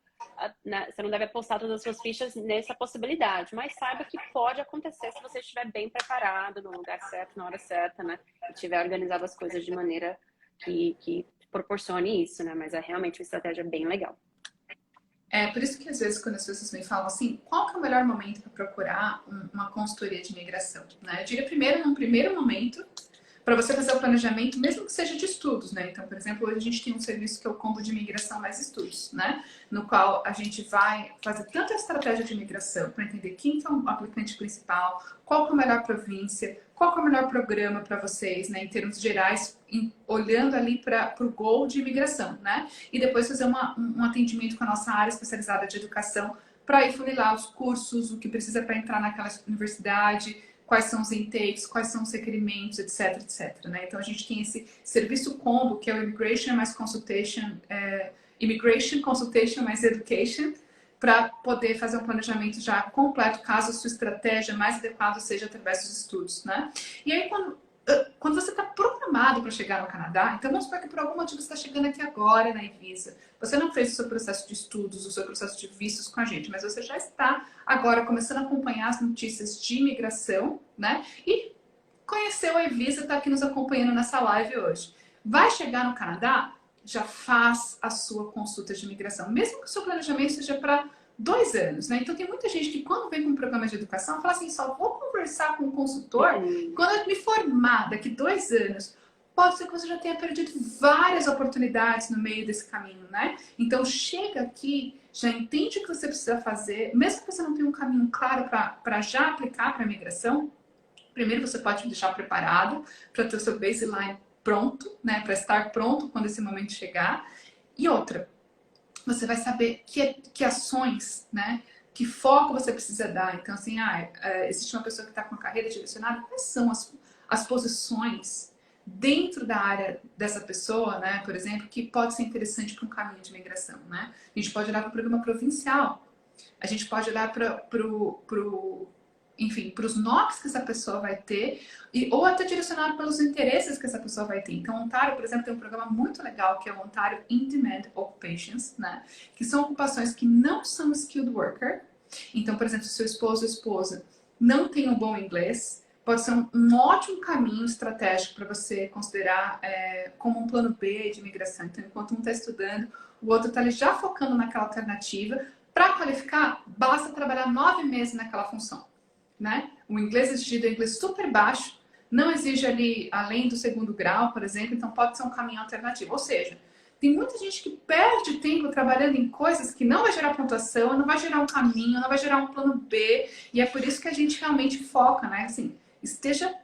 Né? Você não deve apostar todas as suas fichas nessa possibilidade, mas saiba que pode acontecer se você estiver bem preparado, no lugar certo, na hora certa, né? E tiver organizado as coisas de maneira que proporcione isso, né? Mas é realmente uma estratégia bem legal. Por isso que às vezes quando as pessoas me falam assim, qual que é o melhor momento para procurar uma consultoria de imigração? Né? Eu diria primeiro, num primeiro momento, para você fazer o planejamento, mesmo que seja de estudos, né? Então, por exemplo, hoje a gente tem um serviço que é o combo de imigração mais estudos, né? No qual a gente vai fazer tanto a estratégia de imigração para entender quem é o aplicante principal, qual que é a melhor província, qual que é o melhor programa para vocês, né? Em termos gerais, olhando ali para o goal de imigração, né? E depois fazer um atendimento com a nossa área especializada de educação para ir funilar os cursos, o que precisa para entrar naquela universidade, quais são os intakes, quais são os requerimentos, etc, etc. Né? Então, a gente tem esse serviço combo, que é o Immigration mais Consultation, Immigration, Consultation mais Education, para poder fazer um planejamento já completo, caso a sua estratégia mais adequada seja através dos estudos. Né? E aí, quando você está programado para chegar no Canadá, então vamos supor que por algum motivo você está chegando aqui agora na Evisa, você não fez o seu processo de estudos, o seu processo de vistos com a gente, mas você já está agora começando a acompanhar as notícias de imigração, né? E conheceu a Evisa, está aqui nos acompanhando nessa live hoje. Vai chegar no Canadá, já faz a sua consulta de imigração, mesmo que o seu planejamento seja para 2 anos, né? Então tem muita gente que quando vem com um programa de educação fala assim, só vou conversar com o consultor quando eu me formar daqui 2 anos. Pode ser que você já tenha perdido várias oportunidades no meio desse caminho, né? Então chega aqui, já entende o que você precisa fazer, mesmo que você não tenha um caminho claro para já aplicar para a imigração. Primeiro você pode deixar preparado para ter o seu baseline pronto, né? Para estar pronto quando esse momento chegar. E outra, você vai saber que ações, né? Que foco você precisa dar. Então, assim, existe uma pessoa que está com a carreira direcionada, quais são as posições dentro da área dessa pessoa, né, por exemplo, que pode ser interessante para um caminho de migração, né? A gente pode olhar para o programa provincial, a gente pode olhar enfim, para os NOCs que essa pessoa vai ter, ou até direcionar pelos interesses que essa pessoa vai ter. Então, Ontário, por exemplo, tem um programa muito legal que é o Ontário In Demand Occupations, né? Que são ocupações que não são skilled worker. Então, por exemplo, se seu esposo ou esposa não tem um bom inglês, pode ser um ótimo caminho estratégico para você considerar como um plano B de imigração. Então, enquanto um está estudando, o outro está ali já focando naquela alternativa. Para qualificar, basta trabalhar 9 meses naquela função, né? O inglês exigido é inglês super baixo, não exige ali além do segundo grau, por exemplo, então pode ser um caminho alternativo. Ou seja, tem muita gente que perde tempo trabalhando em coisas que não vai gerar pontuação, não vai gerar um caminho, não vai gerar um plano B, e é por isso que a gente realmente foca, né? Assim, esteja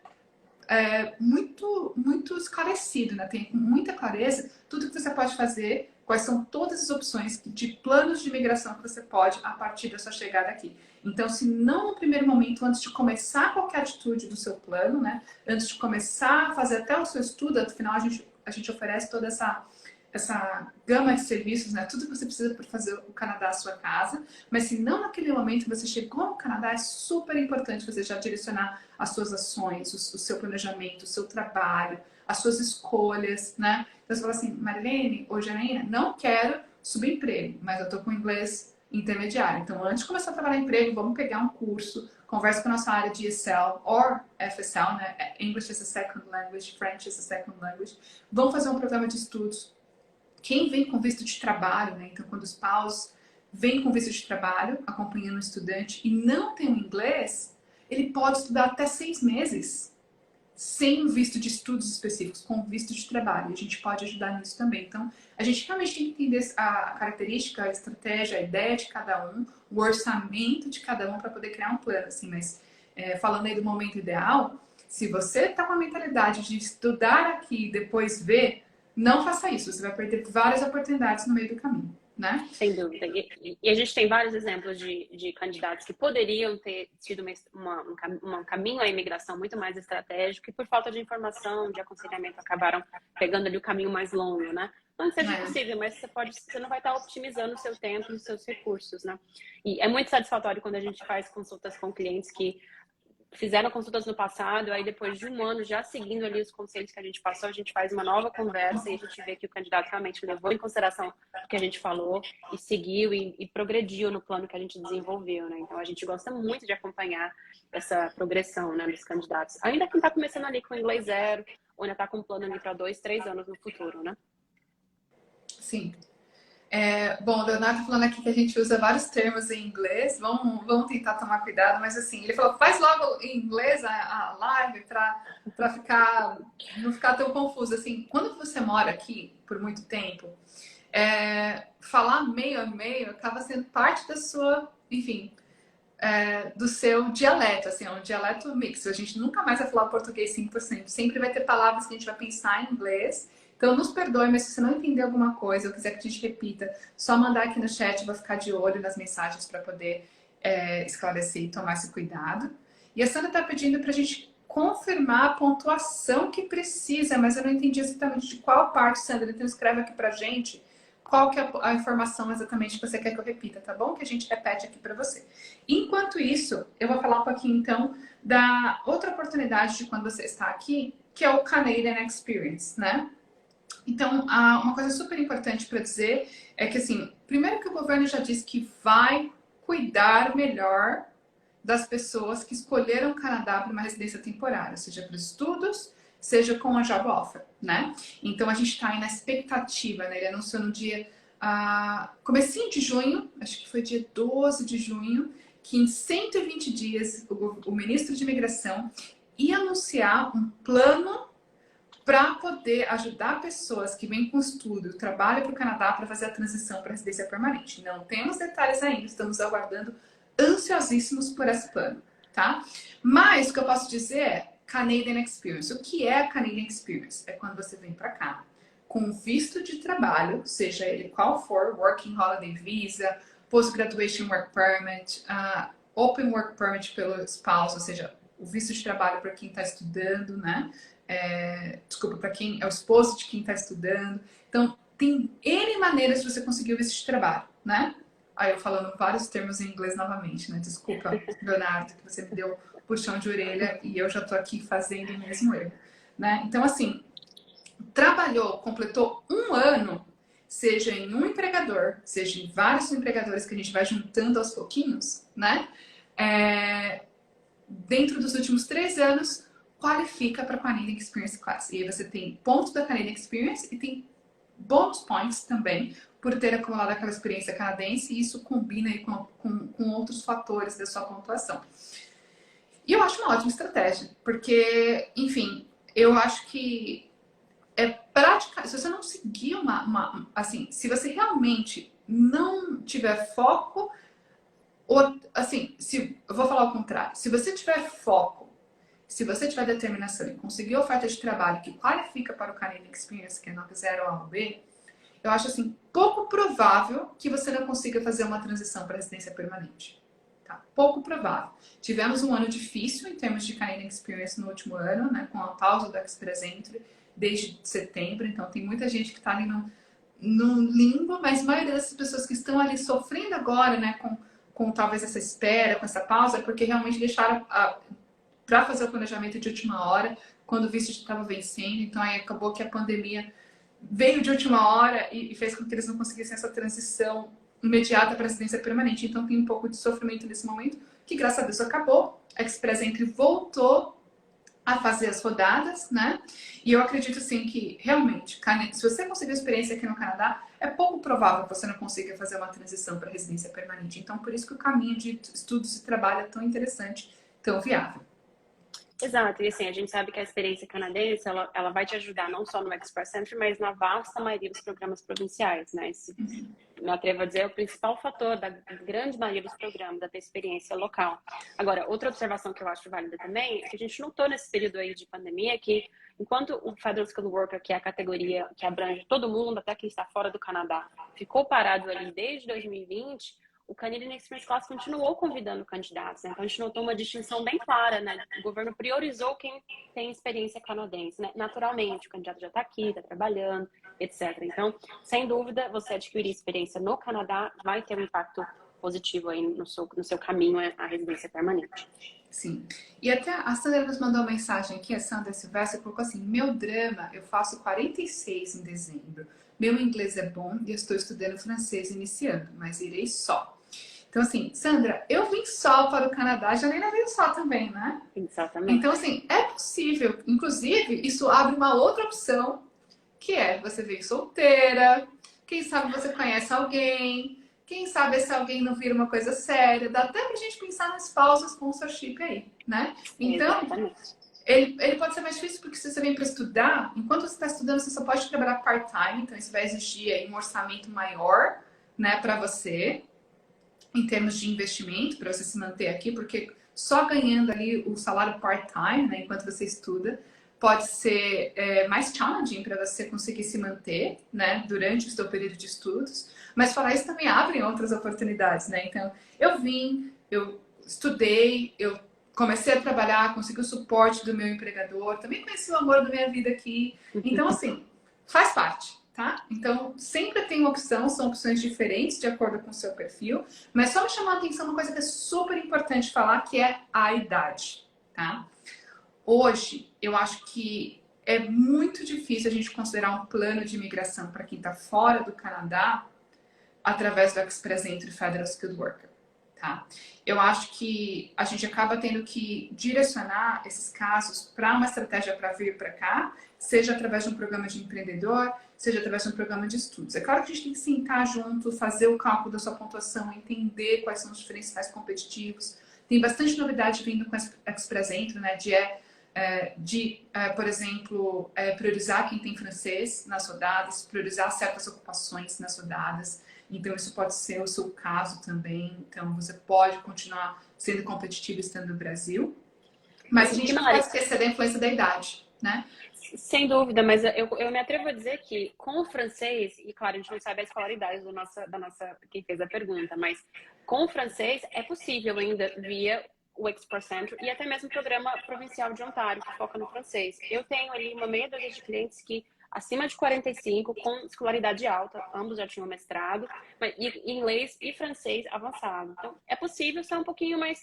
muito esclarecido, né? Tem muita clareza tudo que você pode fazer, quais são todas as opções de planos de imigração que você pode a partir da sua chegada aqui. Então, se não no primeiro momento, antes de começar qualquer atitude do seu plano, né? Antes de começar a fazer até o seu estudo, afinal a gente oferece toda essa gama de serviços, né? Tudo que você precisa para fazer o Canadá a sua casa, mas se não naquele momento que você chegou no Canadá, é super importante você já direcionar as suas ações, o seu planejamento, o seu trabalho, as suas escolhas, né? Então você fala assim, Marilene ou Janaína, não quero subemprego, mas eu tô com inglês intermediário. Então, antes de começar a trabalhar em emprego, vamos pegar um curso, conversa com a nossa área de ESL ou FSL, né? English as a Second Language, French as a Second Language. Vamos fazer um programa de estudos. Quem vem com visto de trabalho, né? Então, quando os paus vêm com visto de trabalho, acompanhando o estudante, e não tem o inglês, ele pode estudar até 6 meses sem visto de estudos específicos, com visto de trabalho. E a gente pode ajudar nisso também. Então, a gente realmente tem que entender a característica, a estratégia, a ideia de cada um, o orçamento de cada um para poder criar um plano, assim. Mas, falando aí do momento ideal, se você está com a mentalidade de estudar aqui e depois ver, não faça isso, você vai perder várias oportunidades no meio do caminho, né? Sem dúvida. E a gente tem vários exemplos de candidatos que poderiam ter tido um caminho à imigração muito mais estratégico e por falta de informação, de aconselhamento, acabaram pegando ali o caminho mais longo, né? Não que seja impossível, mas você não vai estar otimizando o seu tempo e os seus recursos, né? E é muito satisfatório quando a gente faz consultas com clientes que fizeram consultas no passado, aí depois de um ano já seguindo ali os conselhos que a gente passou, a gente faz uma nova conversa e a gente vê que o candidato realmente levou em consideração o que a gente falou e seguiu e progrediu no plano que a gente desenvolveu, né? Então a gente gosta muito de acompanhar essa progressão, né, dos candidatos. Ainda quem está começando ali com inglês zero, ou ainda está com um plano ali para 2, 3 anos no futuro, né? Sim. Bom, o Leonardo falando aqui que a gente usa vários termos em inglês, vamos tentar tomar cuidado, mas assim, ele falou, faz logo em inglês a live para não ficar tão confuso. Assim, quando você mora aqui por muito tempo, falar meio a meio acaba sendo parte da sua, enfim, do seu dialeto, assim, é um dialeto mix. A gente nunca mais vai falar português 100%. Sempre vai ter palavras que a gente vai pensar em inglês. Então, nos perdoe, mas se você não entender alguma coisa ou quiser que a gente repita, só mandar aqui no chat, eu vou ficar de olho nas mensagens para poder esclarecer e tomar esse cuidado. E a Sandra está pedindo para a gente confirmar a pontuação que precisa, mas eu não entendi exatamente de qual parte, Sandra. Então, escreve aqui para a gente qual que é a informação exatamente que você quer que eu repita, tá bom? Que a gente repete aqui para você. Enquanto isso, eu vou falar um pouquinho, então, da outra oportunidade de quando você está aqui, que é o Canadian Experience, né? Então, uma coisa super importante para dizer é que, assim, primeiro que o governo já disse que vai cuidar melhor das pessoas que escolheram o Canadá para uma residência temporária, seja para estudos, seja com a job offer, né? Então, a gente está aí na expectativa, né? Ele anunciou no dia comecinho de junho, acho que foi dia 12 de junho, que em 120 dias o ministro de Imigração ia anunciar um plano para poder ajudar pessoas que vêm com estudo, trabalham para o Canadá para fazer a transição para residência permanente. Não temos detalhes ainda, estamos aguardando ansiosíssimos por esse plano, tá? Mas o que eu posso dizer é Canadian Experience. O que é a Canadian Experience? É quando você vem para cá com visto de trabalho, seja ele qual for, Working Holiday Visa, Post-Graduation Work Permit, Open Work Permit pelo spouse, ou seja, o visto de trabalho para quem está estudando, né? desculpa, para quem é o esposo de quem está estudando. Então, tem N maneiras de você conseguir o visto de trabalho, né? Aí eu falando vários termos em inglês novamente, né? Desculpa, Leonardo, que você me deu puxão de orelha e eu já tô aqui fazendo o mesmo erro, né? Então, assim, trabalhou, completou um ano, seja em um empregador, seja em vários empregadores que a gente vai juntando aos pouquinhos, né? Dentro dos últimos 3 anos, qualifica para a Canadian Experience Class. E aí você tem pontos da Canadian Experience e tem bonus points também por ter acumulado aquela experiência canadense, e isso combina aí com outros fatores da sua pontuação. E eu acho uma ótima estratégia, porque, enfim, eu acho que é prática. Se você não seguir assim, se você realmente não tiver foco, ou assim, eu vou falar o contrário, se você tiver foco, se você tiver determinação e conseguir oferta de trabalho que qualifica para o Canadian Experience, que é NOC 0 A ou B, eu acho assim, pouco provável que você não consiga fazer uma transição para residência permanente. Tá? Pouco provável. Tivemos um ano difícil em termos de Canadian Experience no último ano, né, com a pausa do Express Entry desde setembro, então tem muita gente que está ali no limbo, mas a maioria dessas pessoas que estão ali sofrendo agora, né, com talvez essa espera, com essa pausa, é porque realmente deixaram para fazer o planejamento de última hora, quando o visto estava vencendo, então aí acabou que a pandemia veio de última hora e fez com que eles não conseguissem essa transição imediata para a residência permanente. Então tem um pouco de sofrimento nesse momento, que graças a Deus acabou. A Express Entry voltou a fazer as rodadas, né? E eu acredito sim que realmente, se você conseguir experiência aqui no Canadá, é pouco provável que você não consiga fazer uma transição para residência permanente. Então, por isso que o caminho de estudos e trabalho é tão interessante, tão viável. Exato, e assim, a gente sabe que a experiência canadense, ela vai te ajudar não só no Express Entry, mas na vasta maioria dos programas provinciais, né? Me atrevo a dizer, é o principal fator da grande maioria dos programas, da tua experiência local. Agora, outra observação que eu acho válida também, é que a gente notou nesse período aí de pandemia que, enquanto o Federal Skilled Worker, que é a categoria que abrange todo mundo, até quem está fora do Canadá, ficou parado ali desde 2020, o Canadian Experience Class continuou convidando candidatos, né? Então a gente notou uma distinção bem clara, né? O governo priorizou quem tem experiência canadense, né? Naturalmente, o candidato já está aqui, está trabalhando, etc. Então, sem dúvida, você adquirir experiência no Canadá vai ter um impacto positivo aí no seu caminho à residência permanente. Sim. E até a Sandra nos mandou uma mensagem aqui, a Sandra Silvestre colocou assim: meu drama, eu faço 46 em dezembro. Meu inglês é bom e eu estou estudando francês iniciando, mas irei só. Então, assim, Sandra, eu vim só para o Canadá, Janina veio só também, né? Exatamente. Então, assim, é possível. Inclusive, isso abre uma outra opção, que é você veio solteira, quem sabe você conhece alguém, quem sabe esse alguém não vira uma coisa séria, dá até pra gente pensar no spousal sponsorship aí, né? Então, ele pode ser mais difícil porque se você vem para estudar, enquanto você está estudando, você só pode trabalhar part-time, então isso vai exigir aí um orçamento maior, né, para você, em termos de investimento, para você se manter aqui, porque só ganhando ali o salário part-time, né, enquanto você estuda, pode ser mais challenging para você conseguir se manter, né, durante o seu período de estudos. Mas falar isso também abre outras oportunidades, né? Então, eu estudei, eu comecei a trabalhar, consegui o suporte do meu empregador, também conheci o amor da minha vida aqui. Então, assim, faz parte, tá? Então, sempre tem opção, são opções diferentes de acordo com o seu perfil, mas só me chamar a atenção uma coisa que é super importante falar, que é a idade, tá? Hoje, eu acho que é muito difícil a gente considerar um plano de imigração para quem está fora do Canadá através do Express Entry Federal Skilled Worker, tá? Eu acho que a gente acaba tendo que direcionar esses casos para uma estratégia para vir para cá, seja através de um programa de empreendedor, seja através de um programa de estudos. É claro que a gente tem que sentar junto, fazer o cálculo da sua pontuação, entender quais são os diferenciais competitivos. Tem bastante novidade vindo com a Express Entry, né? Por exemplo, priorizar quem tem francês nas rodadas, priorizar certas ocupações nas rodadas. Então, isso pode ser o seu caso também. Então, você pode continuar sendo competitivo estando no Brasil. Mas a gente não pode esquecer da influência da idade, né? Sem dúvida, mas eu me atrevo a dizer que com o francês, e claro, a gente não sabe a escolaridade da nossa quem fez a pergunta, mas com o francês é possível ainda via o Express Entry e até mesmo o Programa Provincial de Ontário, que foca no francês. Eu tenho ali uma meia dúzia de clientes que acima de 45, com escolaridade alta, ambos já tinham mestrado, mas inglês e francês avançado. Então, é possível ser um pouquinho mais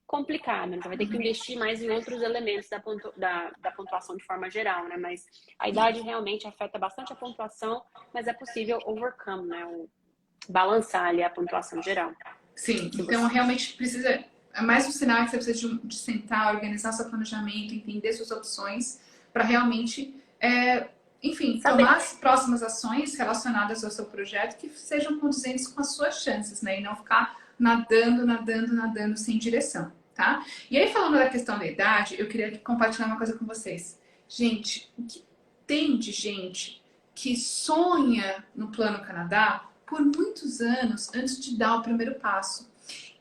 complicado, então vai ter que investir mais em outros elementos da pontuação de forma geral, né? Mas a idade realmente afeta bastante a pontuação, mas é possível overcome, né? Balançar ali a pontuação geral. Sim, então realmente precisa, é mais um sinal que você precisa de sentar, organizar seu planejamento, entender suas opções, para realmente, enfim, tomar as próximas ações relacionadas ao seu projeto que sejam condizentes com as suas chances, né? E não ficar nadando sem direção, tá? E aí, falando da questão da idade, eu queria compartilhar uma coisa com vocês. Gente, o que tem de gente que sonha no Plano Canadá por muitos anos antes de dar o primeiro passo.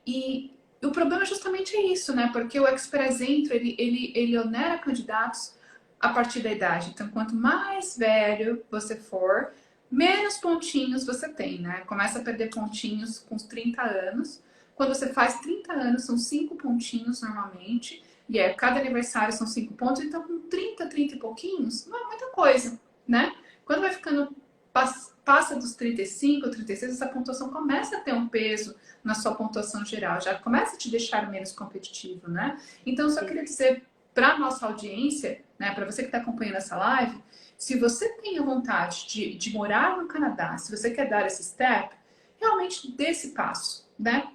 E o problema justamente é isso, né? Porque o Express Entry, ele onera candidatos a partir da idade. Então, quanto mais velho você for, menos pontinhos você tem, né? Começa a perder pontinhos com os 30 anos. Quando você faz 30 anos, são 5 pontinhos normalmente. E cada aniversário são 5 pontos. Então, com 30 e pouquinhos, não é muita coisa, né? Quando vai ficando, passa dos 35, 36, essa pontuação começa a ter um peso na sua pontuação geral. Já começa a te deixar menos competitivo, né? Então, só queria dizer para a nossa audiência, né, para você que está acompanhando essa live, se você tem a vontade de morar no Canadá, se você quer dar esse step, realmente dê esse passo, né?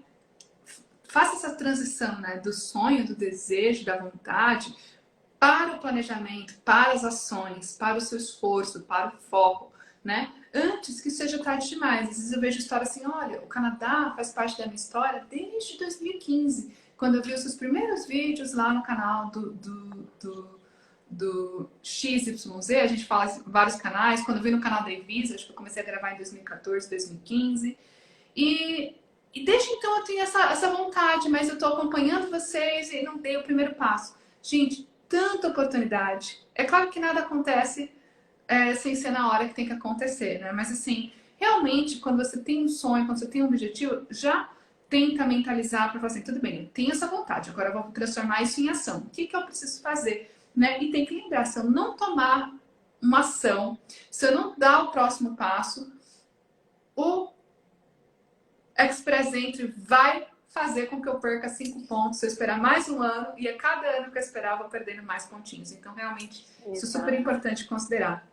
Faça essa transição, né, do sonho, do desejo, da vontade, para o planejamento, para as ações, para o seu esforço, para o foco, né? Antes que seja tarde demais. Às vezes eu vejo história assim, olha, o Canadá faz parte da minha história desde 2015, quando eu vi os seus primeiros vídeos lá no canal do XYZ, a gente fala em vários canais, quando eu vi no canal da Evisa, acho que eu comecei a gravar em 2014, 2015, e desde então eu tenho essa vontade, mas eu estou acompanhando vocês e não dei o primeiro passo. Gente, tanta oportunidade. É claro que nada acontece sem ser na hora que tem que acontecer, né? Mas assim, realmente, quando você tem um sonho, quando você tem um objetivo, já tenta mentalizar para falar assim, tudo bem, eu tenho essa vontade, agora eu vou transformar isso em ação. O que eu preciso fazer? Né? E tem que lembrar, se eu não tomar uma ação, se eu não dar o próximo passo, o Express Entry vai fazer com que eu perca 5 pontos, se eu esperar mais um ano, e a cada ano que eu esperar, eu vou perdendo mais pontinhos. Então, realmente, isso é super importante considerar.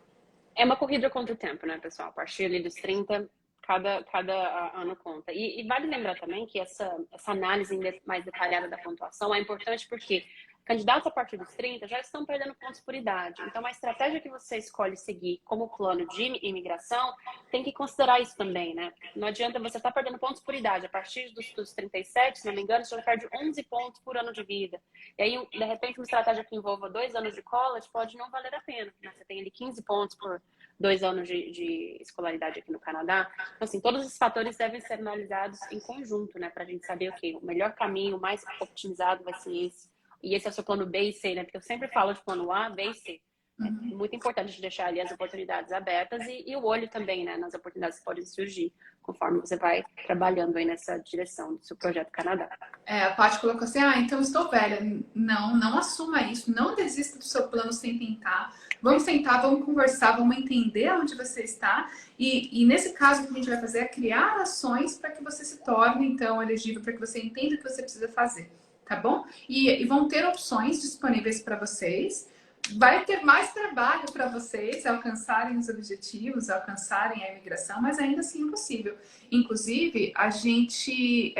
É uma corrida contra o tempo, né, pessoal? A partir ali dos 30, cada ano conta. E vale lembrar também que essa análise mais detalhada da pontuação é importante porque candidatos a partir dos 30 já estão perdendo pontos por idade. Então, a estratégia que você escolhe seguir como plano de imigração tem que considerar isso também, né? Não adianta você estar perdendo pontos por idade. A partir dos 37, se não me engano, você já perde 11 pontos por ano de vida. E aí, de repente, uma estratégia que envolva 2 anos de college pode não valer a pena, né? Você tem ali 15 pontos por 2 anos de escolaridade aqui no Canadá. Então, assim, todos esses fatores devem ser analisados em conjunto, né? Para a gente saber, o melhor caminho, o mais otimizado vai ser esse. E esse é o seu plano B e C, né? Porque eu sempre falo de plano A, B e C. É muito importante de deixar ali as oportunidades abertas e o olho também, né? Nas oportunidades que podem surgir conforme você vai trabalhando aí nessa direção do seu projeto Canadá. A Paty colocou assim, então estou velha. Não assuma isso, não desista do seu plano sem tentar. Vamos sentar, vamos conversar, vamos entender onde você está. E nesse caso, o que a gente vai fazer é criar ações para que você se torne, então, elegível, para que você entenda o que você precisa fazer. Tá bom? E vão ter opções disponíveis para vocês. Vai ter mais trabalho para vocês alcançarem os objetivos, alcançarem a imigração, mas ainda assim é possível. Inclusive, a gente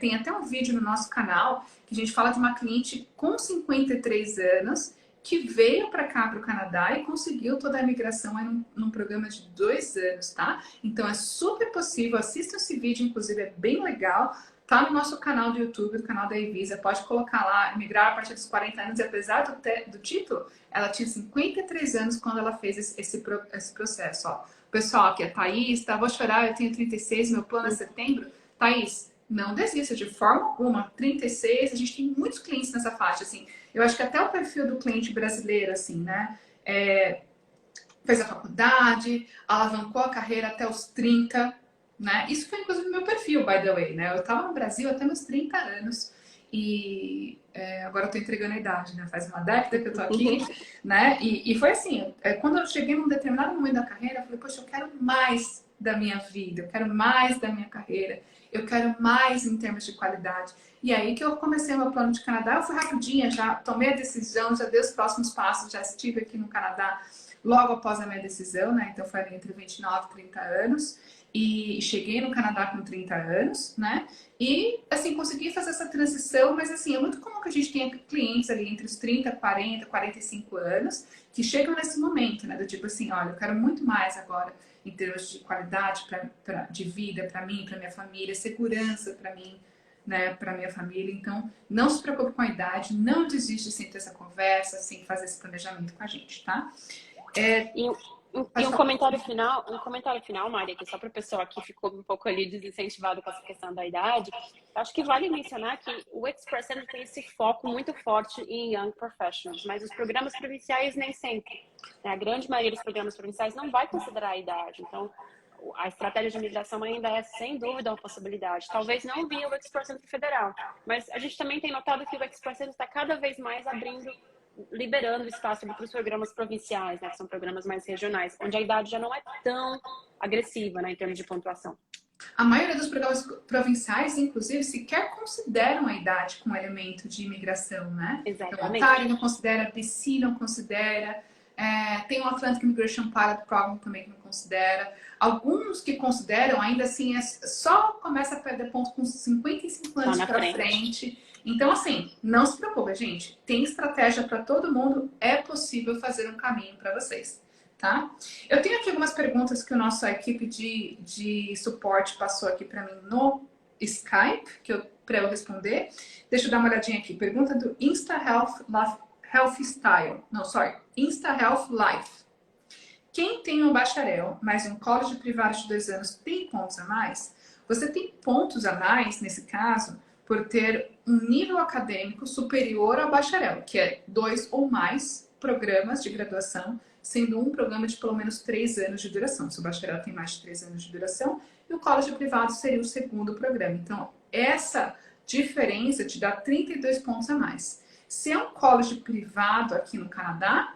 tem até um vídeo no nosso canal que a gente fala de uma cliente com 53 anos que veio para cá, para o Canadá, e conseguiu toda a imigração num programa de 2 anos, tá? Então é super possível. Assista esse vídeo, inclusive é bem legal. Tá no nosso canal do YouTube, do canal da Evisa. Pode colocar lá, emigrar a partir dos 40 anos. E apesar do título, ela tinha 53 anos quando ela fez esse processo. Ó. Pessoal, aqui é Thaís, tá? Vou chorar, eu tenho 36, meu plano é setembro. Thaís, não desista de forma alguma. 36, a gente tem muitos clientes nessa faixa, assim. Eu acho que até o perfil do cliente brasileiro, assim, né? Fez a faculdade, alavancou a carreira até os 30, né? Isso foi inclusive meu perfil, by the way, né? Eu estava no Brasil até meus 30 anos Agora eu tô entregando a idade, né? Faz uma década que eu tô aqui, né? E foi assim, quando eu cheguei num determinado momento da carreira, eu falei, poxa, eu quero mais da minha vida, eu quero mais da minha carreira, eu quero mais em termos de qualidade. E aí que eu comecei o meu plano de Canadá, eu fui rapidinha, já tomei a decisão, já dei os próximos passos, já estive aqui no Canadá logo após a minha decisão, né? Então foi ali entre 29 e 30 anos. E cheguei no Canadá com 30 anos, né? E, assim, consegui fazer essa transição, mas, assim, é muito comum que a gente tenha clientes ali entre os 30, 40, 45 anos que chegam nesse momento, né? Do tipo assim, olha, eu quero muito mais agora em termos de qualidade de vida para mim, para minha família, segurança para mim, né? Para minha família. Então, não se preocupe com a idade, não desiste sem ter essa conversa, sem fazer esse planejamento com a gente, tá? E um comentário final, Mari, que só para o pessoal que ficou um pouco ali desincentivado com essa questão da idade, acho que vale mencionar que o Express Entry tem esse foco muito forte em Young Professionals, mas os programas provinciais nem sempre. A grande maioria dos programas provinciais não vai considerar a idade, então a estratégia de imigração ainda é, sem dúvida, uma possibilidade. Talvez não via o Express Entry federal, mas a gente também tem notado que o Express Entry está cada vez mais liberando espaço para os programas provinciais, né, que são programas mais regionais, onde a idade já não é tão agressiva, né, em termos de pontuação. A maioria dos programas provinciais, inclusive, sequer consideram a idade como elemento de imigração, né? Exatamente. Então, Ontário não considera, BC não considera, tem o Atlantic Immigration Pilot Program também que não considera. Alguns que consideram, ainda assim, só começa a perder ponto com 55 anos para frente. Então, assim, não se preocupe, gente. Tem estratégia para todo mundo. É possível fazer um caminho para vocês, tá? Eu tenho aqui algumas perguntas que a nossa equipe de suporte passou aqui para mim no Skype, para eu responder. Deixa eu dar uma olhadinha aqui. Pergunta do Insta Health Style. Não, sorry. Insta Health Life. Quem tem um bacharel, mais um college privado de 2 anos, tem pontos a mais? Você tem pontos a mais, nesse caso, por ter um nível acadêmico superior ao bacharel, que é 2 ou mais programas de graduação, sendo um programa de pelo menos 3 anos de duração. Se o bacharel tem mais de 3 anos de duração, e o college privado seria o segundo programa. Então, essa diferença te dá 32 pontos a mais. Se é um college privado aqui no Canadá,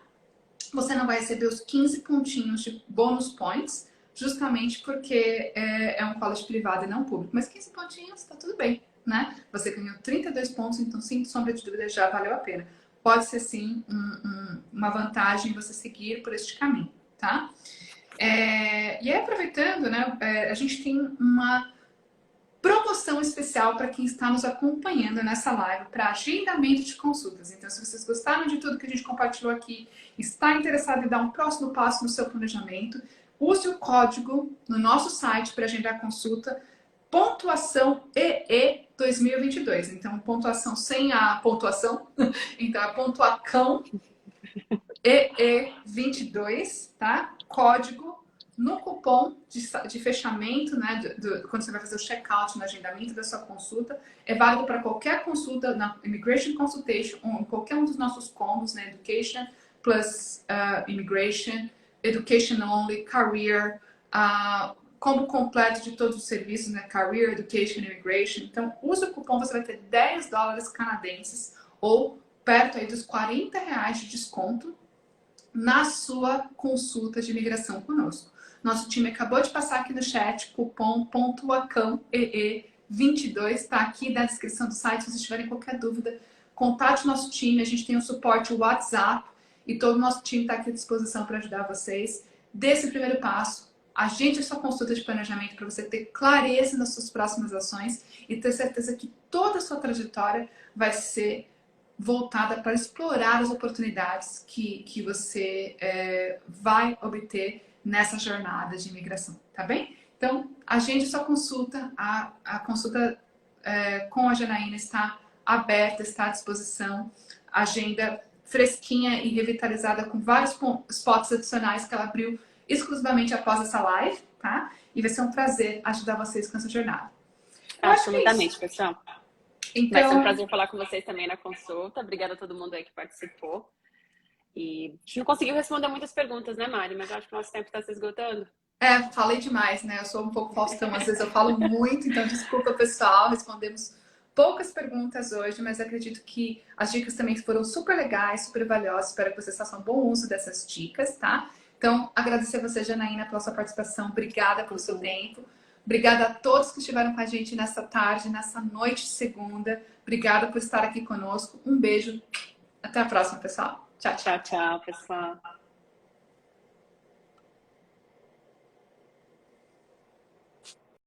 você não vai receber os 15 pontinhos de bonus points, justamente porque é um college privado e não público. Mas 15 pontinhos, tá tudo bem, né? Você ganhou 32 pontos, então, sem sombra de dúvida, já valeu a pena. Pode ser, sim, uma vantagem você seguir por este caminho, tá? E aí, aproveitando, né, a gente tem uma promoção especial para quem está nos acompanhando nessa live para agendamento de consultas. Então, se vocês gostaram de tudo que a gente compartilhou aqui, está interessado em dar um próximo passo no seu planejamento, use o código no nosso site para agendar a consulta, pontuação EE 2022. Então, pontuação sem a pontuação. Então, a pontuacão EE 22, tá? Código no cupom de fechamento, né? Quando você vai fazer o check-out no agendamento da sua consulta. É válido para qualquer consulta na Immigration Consultation ou em qualquer um dos nossos combos, né? Education plus Immigration, Education Only, Career, combo completo de todos os serviços, né? Career, Education, Immigration. Então, use o cupom, você vai ter 10 dólares canadenses ou perto aí dos R$40 de desconto na sua consulta de imigração conosco. Nosso time acabou de passar aqui no chat, cupom pontuacão EE22, está aqui na descrição do site. Se vocês tiverem qualquer dúvida, contate o nosso time, a gente tem um suporte WhatsApp e todo o nosso time está aqui à disposição para ajudar vocês. Dê esse primeiro passo, agende a sua consulta de planejamento para você ter clareza nas suas próximas ações e ter certeza que toda a sua trajetória vai ser voltada para explorar as oportunidades que você vai obter nessa jornada de imigração, tá bem? Então, agende sua consulta, a consulta com a Janaína está aberta, está à disposição, agenda fresquinha e revitalizada com vários spots adicionais que ela abriu exclusivamente após essa live, tá? E vai ser um prazer ajudar vocês com essa jornada. Absolutamente, pessoal. Então, vai ser um prazer falar com vocês também na consulta. Obrigada a todo mundo aí que participou. E a gente não conseguiu responder muitas perguntas, né, Mari? Mas eu acho que o nosso tempo está se esgotando. Falei demais, né? Eu sou um pouco Faustão, às vezes eu falo muito, então desculpa, pessoal. Respondemos Poucas perguntas hoje, mas acredito que as dicas também foram super legais, super valiosas. Espero que vocês façam bom uso dessas dicas, tá? Então, agradecer a você, Janaína, pela sua participação. Obrigada pelo seu tempo. Obrigada a todos que estiveram com a gente nessa tarde, nessa noite de segunda. Obrigada por estar aqui conosco. Um beijo. Até a próxima, pessoal. Tchau, tchau. Tchau, tchau, pessoal.